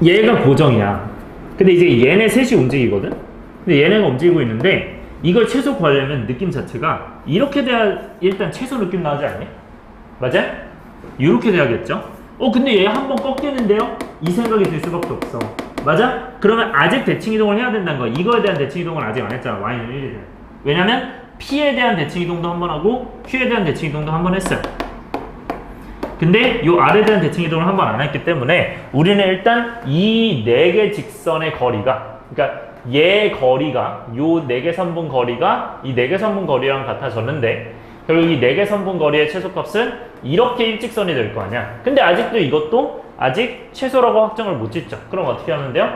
얘가 고정이야. 근데 이제 얘네 셋이 움직이거든? 근데 얘네가 움직이고 있는데 이걸 최소 구하려면 느낌 자체가 이렇게 돼야 일단 최소 느낌 나지 않니? 맞아? 이렇게 돼야겠죠? 근데 얘 한 번 꺾이는데요? 이 생각이 들 수밖에 없어. 맞아? 그러면 아직 대칭 이동을 해야 된다는 거야. 이거에 대한 대칭 이동을 아직 안 했잖아. y는 1이 돼. 왜냐면 p에 대한 대칭 이동도 한 번 하고 q에 대한 대칭 이동도 한 번 했어요. 근데 요 r에 대한 대칭 이동을 한 번 안 했기 때문에 우리는 일단 이 4개 직선의 거리가, 그러니까 얘 거리가, 요 4개 선분 거리가 이 4개 선분 거리랑 같아졌는데 결국 이 4개 선분 거리의 최소값은 이렇게 일직선이 될 거 아니야. 근데 아직도 이것도 아직 최소라고 확정을 못 짓죠. 그럼 어떻게 하면 돼요?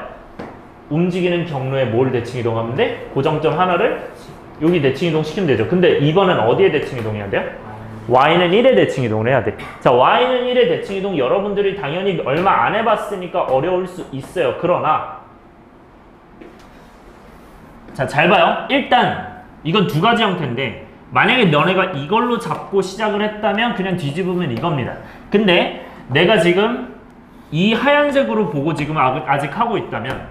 움직이는 경로에 뭘 대칭 이동하면 돼? 고정점 하나를 여기 대칭 이동 시키면 되죠. 근데 이번엔 어디에 대칭 이동해야 돼요? y는 1에 대칭 이동을 해야 돼. 자, y는 1에 대칭 이동 여러분들이 당연히 얼마 안 해봤으니까 어려울 수 있어요. 그러나 자, 잘 봐요. 일단 이건 두 가지 형태인데 만약에 너네가 이걸로 잡고 시작을 했다면 그냥 뒤집으면 이겁니다. 근데 내가 지금 이 하얀색으로 보고 지금 아직 하고 있다면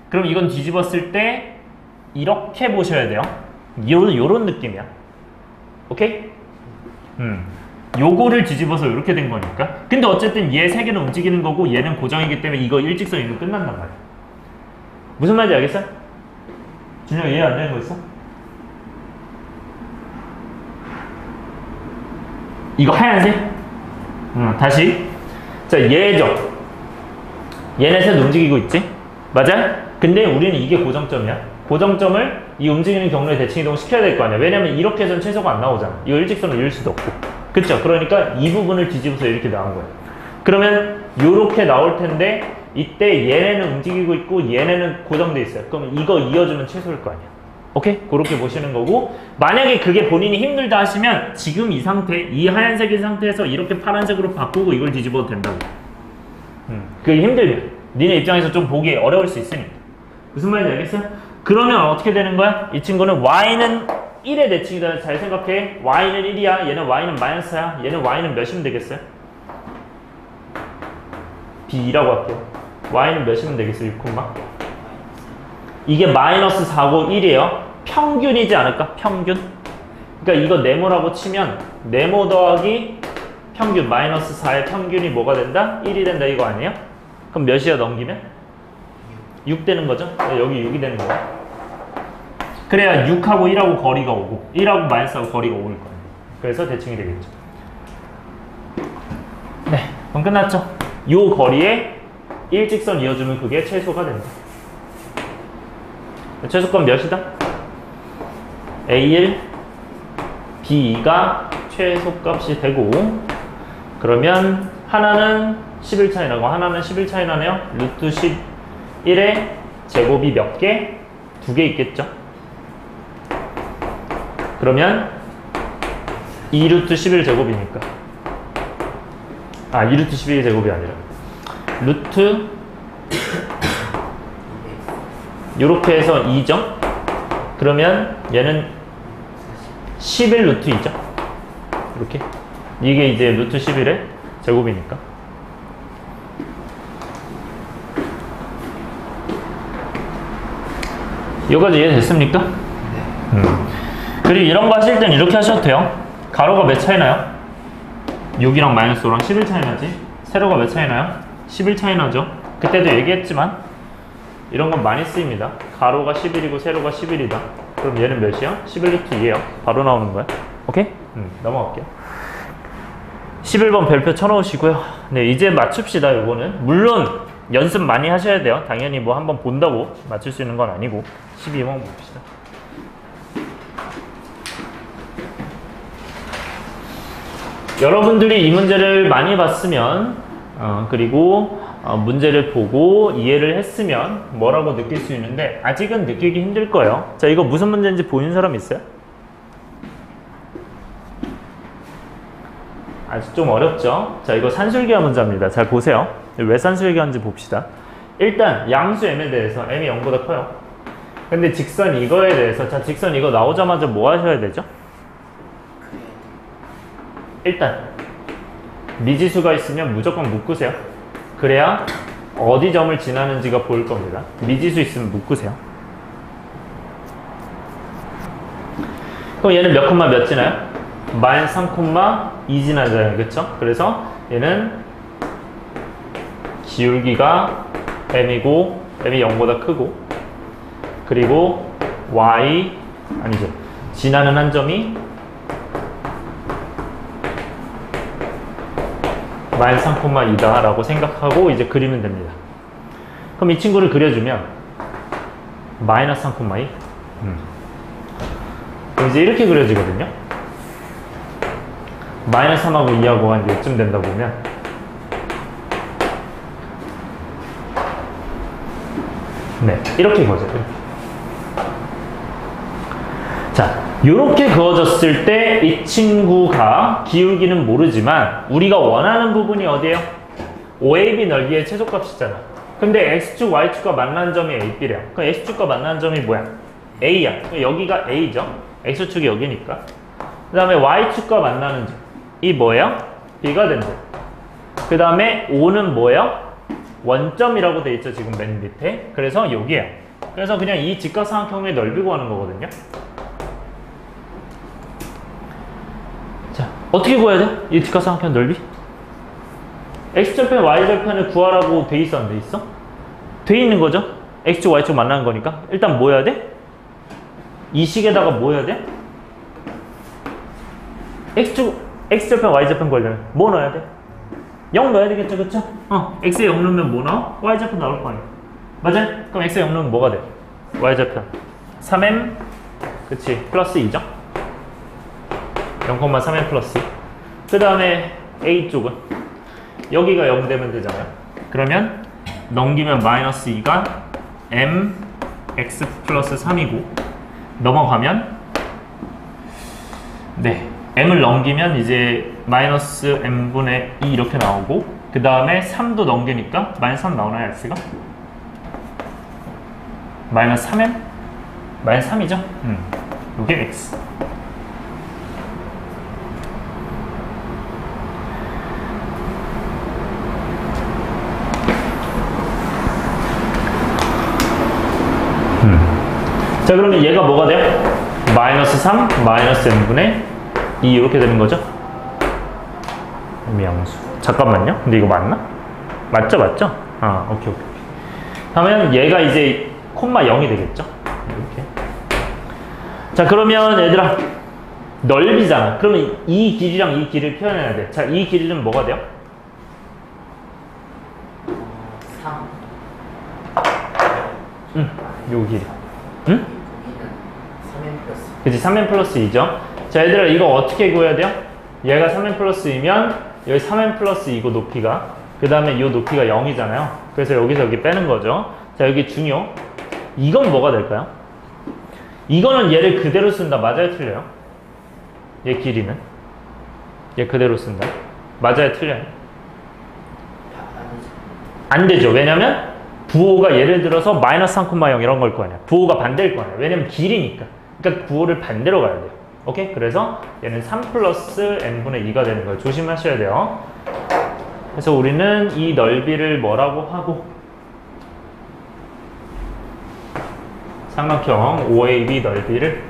그럼 이건 뒤집었을 때 이렇게 보셔야 돼요. 요런 느낌이야. 오케이? 요거를 뒤집어서 이렇게 된 거니까. 근데 어쨌든 얘 세 개는 움직이는 거고 얘는 고정이기 때문에 이거 일직선 이거 끝난단 말이야. 무슨 말인지 알겠어? 준혁 이해 안 되는 거 있어? 이거 하얀색? 다시. 자, 얘죠. 얘네 셋 움직이고 있지? 맞아? 근데 우리는 이게 고정점이야. 고정점을 이 움직이는 경로에 대칭 이동 시켜야 될 거 아니야. 왜냐면 이렇게 해서는 최소가 안 나오잖아. 이거 일직선을 이을 수도 없고. 그쵸? 그러니까 이 부분을 뒤집어서 이렇게 나온 거야. 그러면 요렇게 나올 텐데 이때 얘네는 움직이고 있고 얘네는 고정돼 있어요. 그럼 이거 이어주면 최소일 거 아니야. 오케이? 그렇게 보시는 거고, 만약에 그게 본인이 힘들다 하시면 지금 이 상태, 이 하얀색인 상태에서 이렇게 파란색으로 바꾸고 이걸 뒤집어도 된다고. 그게 힘들면 니네 입장에서 좀 보기 어려울 수 있으니까. 무슨 말인지 알겠어? 그러면 어떻게 되는 거야? 이 친구는 y는 1의 대칭이다. 잘 생각해. y는 1이야. 얘는 y는 마이너스야. 얘는 y는 몇이면 되겠어요? b2라고 할게요. y는 몇이면 되겠어요? 6, 이게 마이너스 4고 1이에요. 평균이지 않을까? 평균. 그러니까 이거 네모라고 치면 네모 더하기 평균 마이너스 4의 평균이 뭐가 된다? 1이 된다 이거 아니에요? 그럼 몇이야 넘기면? 6 되는 거죠? 여기 6이 되는 거야. 그래야 6하고 1하고 거리가 오고 1하고 마이너스하고 거리가 오일 거예요. 그래서 대칭이 되겠죠. 네, 그럼 끝났죠? 요 거리에 일직선 이어주면 그게 최소가 된다. 최소값 몇이다? A1, B2가 최소값이 되고, 그러면 하나는 11 차이 나고 하나는 11 차이 나네요. 루트 11에 제곱이 몇 개? 2개 있겠죠? 그러면 2루트 11 제곱이니까 2루트 11 제곱이 아니라 루트 요렇게 해서 2죠. 그러면 얘는 11 루트 2죠. 이렇게. 이게 이제 루트 11의 제곱이니까. 여기까지 이해됐습니까? 네. 그리고 이런 거 하실 땐 이렇게 하셔도 돼요. 가로가 몇 차이 나요? 6이랑 마이너스 5랑 11 차이 나지? 세로가 몇 차이 나요? 11 차이 나죠? 그때도 얘기했지만 이런 건 많이 쓰입니다. 가로가 11이고 세로가 11이다. 그럼 얘는 몇이야? 11루트 2예요. 바로 나오는 거야. 오케이? 넘어갈게요. 11번 별표 쳐놓으시고요. 네, 이제 맞춥시다. 이거는 물론 연습 많이 하셔야 돼요. 당연히 뭐 한번 본다고 맞출 수 있는 건 아니고. 12번 봅시다. 여러분들이 이 문제를 많이 봤으면 그리고 문제를 보고 이해를 했으면 뭐라고 느낄 수 있는데 아직은 느끼기 힘들 거예요. 자, 이거 무슨 문제인지 보이는 사람 있어요? 아직 좀 어렵죠? 자, 이거 산술기하 문제입니다. 잘 보세요. 왜 산술기하인지 봅시다. 일단 양수 m에 대해서 m이 0보다 커요. 근데 직선 이거에 대해서, 자, 직선 이거 나오자마자 뭐 하셔야 되죠? 일단 미지수가 있으면 무조건 묶으세요. 그래야 어디 점을 지나는지가 보일 겁니다. 미지수 있으면 묶으세요. 그럼 얘는 몇 콤마 몇 지나요? 마이너스 3,2 지나잖아요. 그쵸? 그래서 얘는 기울기가 m이고 m이 0보다 크고 그리고 y 아니죠. 지나는 한 점이 마이너스 3,2다 라고 생각하고 이제 그리면 됩니다. 그럼 이 친구를 그려주면 마이너스 3,2 이제 이렇게 그려지거든요. 마이너스 3하고 2하고 한 요쯤 된다 보면 네, 이렇게 그어져요. 자, 요렇게 그어졌을 때 이 친구가 기울기는 모르지만 우리가 원하는 부분이 어디예요? OAB 넓이의 최소값이잖아. 근데 X축, Y축과 만나는 점이 A, B래요. 그럼 X축과 만나는 점이 뭐야? A야. 여기가 A죠. X축이 여기니까. 그 다음에 Y축과 만나는 점. 이 뭐예요? B가 된대. 그 다음에 O는 뭐예요? 원점이라고 돼 있죠. 지금 맨 밑에. 그래서 여기에요. 그래서 그냥 이 직각삼각형의 넓이 구하는 거거든요. 자, 어떻게 구해야 돼? 이 직각삼각형 넓이? X절편, Y절편을 구하라고 돼 있어, 안 돼 있어? 돼 있는 거죠? X축, Y축 만나는 거니까. 일단 뭐 해야 돼? 이 식에다가 뭐 해야 돼? X절편, Y절편 구하려면 뭐 넣어야 돼? 0 넣어야 되겠죠, 그쵸? X에 0 넣으면 뭐 나와? Y절편 나올 거 아니야. 맞아요? 그럼 X에 0 넣으면 뭐가 돼? Y절편 3M 그치 플러스 2죠? 0,3M 플러스 2. 그 다음에 A쪽은 여기가 0 되면 되잖아요. 그러면 넘기면 마이너스 2가 M X 플러스 3이고 넘어가면 네 M을 넘기면 이제 마이너스 M분의 2 이렇게 나오고 그 다음에 3도 넘기니까 마이너스 3 나오나요? X가? 마이너스 3M? 마이너스 3이죠? 이게 X. 자, 그러면 얘가 뭐가 돼요? 마이너스 3, 마이너스 M분의 2 이렇게 되는 거죠? 미양수. 잠깐만요. 근데 이거 맞나? 맞죠? 맞죠? 아, 오케이. 하면 얘가 이제 콤마 0이 되겠죠? 이렇게. 자, 그러면 얘들아 넓이잖아. 그러면 이 길이랑 이 길이를 표현해야 돼. 자, 이 길이는 뭐가 돼요? 3. 요 길이. 응? 3M 플러스. 그치, 3m 플러스 2죠? 자, 얘들아 이거 어떻게 구해야 돼요? 얘가 3m 플러스 2면 여기 3m 플러스 2고 높이가 그 다음에 이 높이가 0이잖아요. 그래서 여기서 여기 빼는 거죠. 자, 여기 중요. 이건 뭐가 될까요? 이거는 얘를 그대로 쓴다. 맞아요? 틀려요? 얘 길이는? 얘 그대로 쓴다. 맞아요? 틀려요? 아니죠. 안 되죠. 왜냐면 부호가 예를 들어서 마이너스 3,0 이런 걸 거 아니야. 부호가 반대일 거 아니야. 왜냐면 길이니까. 그러니까 부호를 반대로 가야 돼요. 오케이? 그래서 얘는 3 플러스 n분의 2가 되는 거예요. 조심하셔야 돼요. 그래서 우리는 이 넓이를 뭐라고 하고 삼각형 OAB 넓이를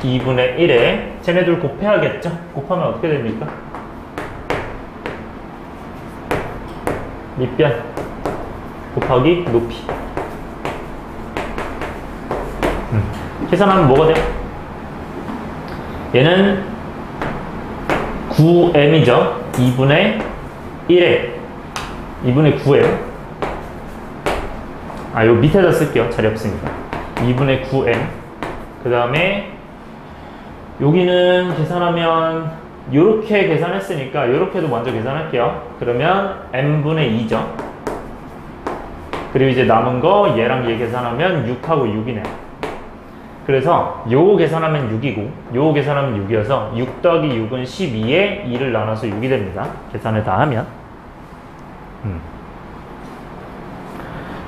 2분의 1에 쟤네들 곱해야겠죠? 곱하면 어떻게 됩니까? 밑변 곱하기 높이. 계산하면 뭐가 돼요? 얘는 9m이죠. 2분의 1에 2분의 9m. 요 밑에다 쓸게요. 자리 없으니까. 2분의 9m. 그 다음에 여기는 계산하면 요렇게 계산했으니까 요렇게도 먼저 계산할게요. 그러면 n분의 2죠. 그리고 이제 남은 거 얘랑 얘 계산하면 6하고 6이네. 그래서 요거 계산하면 6이고 요거 계산하면 6이어서 6 더하기 6은 12에 2를 나눠서 6이 됩니다. 계산을 다 하면.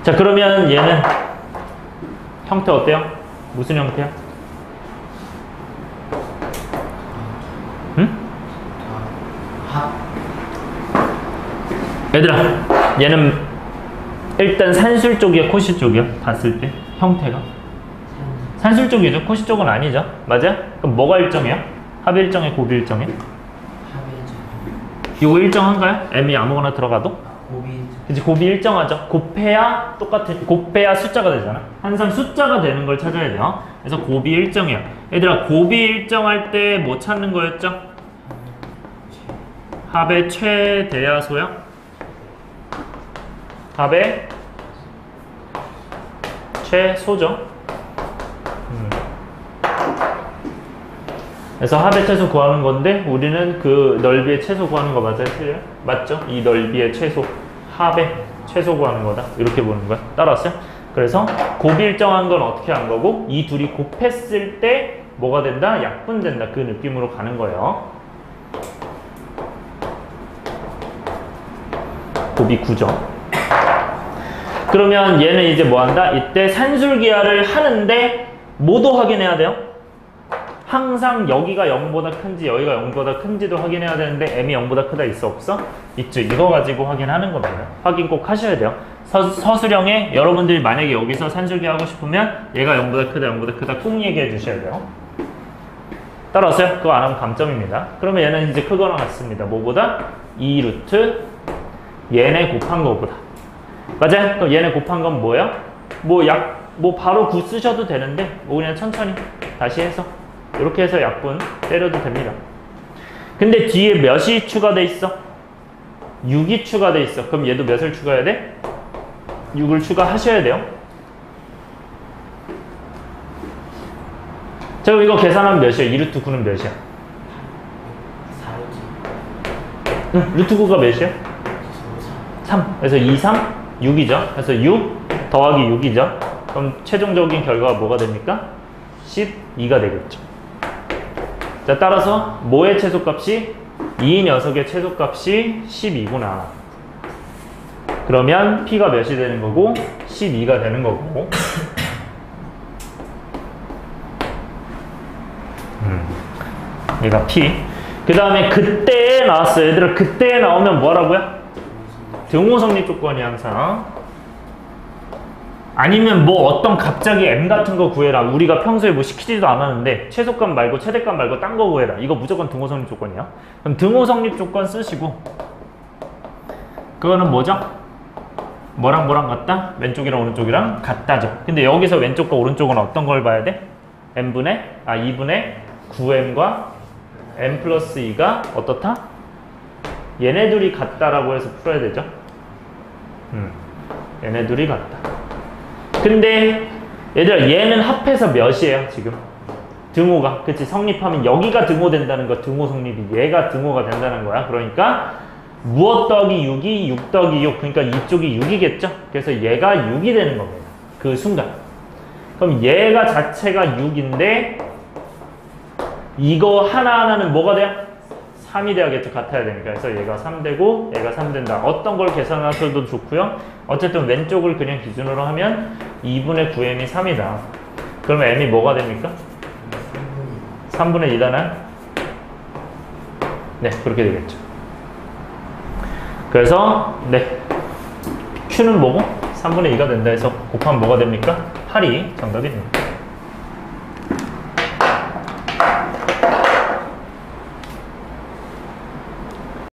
자, 그러면 얘는 형태 어때요? 무슨 형태야? 응? 얘들아, 얘는 일단 산술 쪽이야, 코시 쪽이야? 봤을 때 형태가 산술 쪽이죠. 코시 쪽은 아니죠. 맞아? 그럼 뭐가 일정해요? 합 일정해, 곱 일정해? 합의 일정. 이거 일정한가요? m이 아무거나 들어가도? 곱이 일정. 그치, 곱이 일정하죠. 곱해야 똑같은, 곱해야 숫자가 되잖아. 항상 숫자가 되는 걸 찾아야 돼요. 그래서 곱이 일정해요. 얘들아, 곱이 일정할 때 뭐 찾는 거였죠? 합의 최대야소요? 합의 최소죠. 그래서 합의 최소 구하는 건데 우리는 그 넓이의 최소 구하는 거 맞아요? 틀려요? 맞죠? 이 넓이의 최소, 합의 최소 구하는 거다. 이렇게 보는 거야. 따라왔어요? 그래서 곱이 일정한 건 어떻게 한 거고 이 둘이 곱했을 때 뭐가 된다? 약분된다. 그 느낌으로 가는 거예요. 곱이 9죠. 그러면 얘는 이제 뭐 한다? 이때 산술기하를 하는데 뭐도 확인해야 돼요? 항상 여기가 0보다 큰지 여기가 0보다 큰지도 확인해야 되는데 m이 0보다 크다 있어 없어? 있죠. 이거 가지고 확인하는 겁니다. 확인 꼭 하셔야 돼요. 서술형에 여러분들이 만약에 여기서 산술기 하고 싶으면 얘가 0보다 크다 0보다 크다 꼭 얘기해 주셔야 돼요. 따라오세요. 그거 안 하면 감점입니다. 그러면 얘는 이제 크거나 같습니다. 뭐보다? 2루트 얘네 곱한 거보다. 맞아요? 그럼 얘네 곱한 건 뭐야? 뭐 바로 9 쓰셔도 되는데 뭐 그냥 천천히 다시 해서 이렇게 해서 약분 때려도 됩니다. 근데 뒤에 몇이 추가돼 있어? 6이 추가돼 있어. 그럼 얘도 몇을 추가해야 돼? 6을 추가하셔야 돼요. 자, 그럼 이거 계산하면 몇이야? 2루트 9는 몇이야? 4루트. 응, 루트 9가 몇이야? 3. 그래서 2, 3, 6이죠. 그래서 6 더하기 6이죠. 그럼 최종적인 결과가 뭐가 됩니까? 12가 되겠죠. 자, 따라서 뭐의 최소값이? 이 녀석의 최소값이 12구나. 그러면 P가 몇이 되는 거고 12가 되는 거고. 얘가 P. 그 다음에 그때에 나왔어요. 얘들아, 그때에 나오면 뭐라고요? 등호성립 조건이 항상. 아니면 뭐 어떤 갑자기 m 같은 거 구해라. 우리가 평소에 뭐 시키지도 않았는데 최소값 말고 최대값 말고 딴 거 구해라. 이거 무조건 등호성립 조건이야. 그럼 등호성립 조건 쓰시고 그거는 뭐죠? 뭐랑 뭐랑 같다? 왼쪽이랑 오른쪽이랑 같다죠. 근데 여기서 왼쪽과 오른쪽은 어떤 걸 봐야 돼? 2분의 9m과 m 플러스 2가 어떻다? 얘네 둘이 같다라고 해서 풀어야 되죠. 얘네 둘이 같다. 근데 얘들아, 얘는 합해서 몇이에요 지금? 등호가. 그치? 성립하면 여기가 등호 된다는 거. 등호 성립이 얘가 등호가 된다는 거야. 그러니까 무엇 더하기 6이 6 더하기 6. 그러니까 이쪽이 6이겠죠? 그래서 얘가 6이 되는 겁니다. 그 순간. 그럼 얘가 자체가 6인데 이거 하나하나는 뭐가 돼요? 3이 돼야겠죠. 같아야 되니까. 그래서 얘가 3 되고 얘가 3 된다. 어떤 걸 계산하셔도 좋고요. 어쨌든 왼쪽을 그냥 기준으로 하면 2분의 9m이 3이다. 그러면 m이 뭐가 됩니까? 3분의 2다. 네, 그렇게 되겠죠. 그래서 네, q는 뭐고? 3분의 2가 된다 해서 곱하면 뭐가 됩니까? 8이 정답이 됩니다.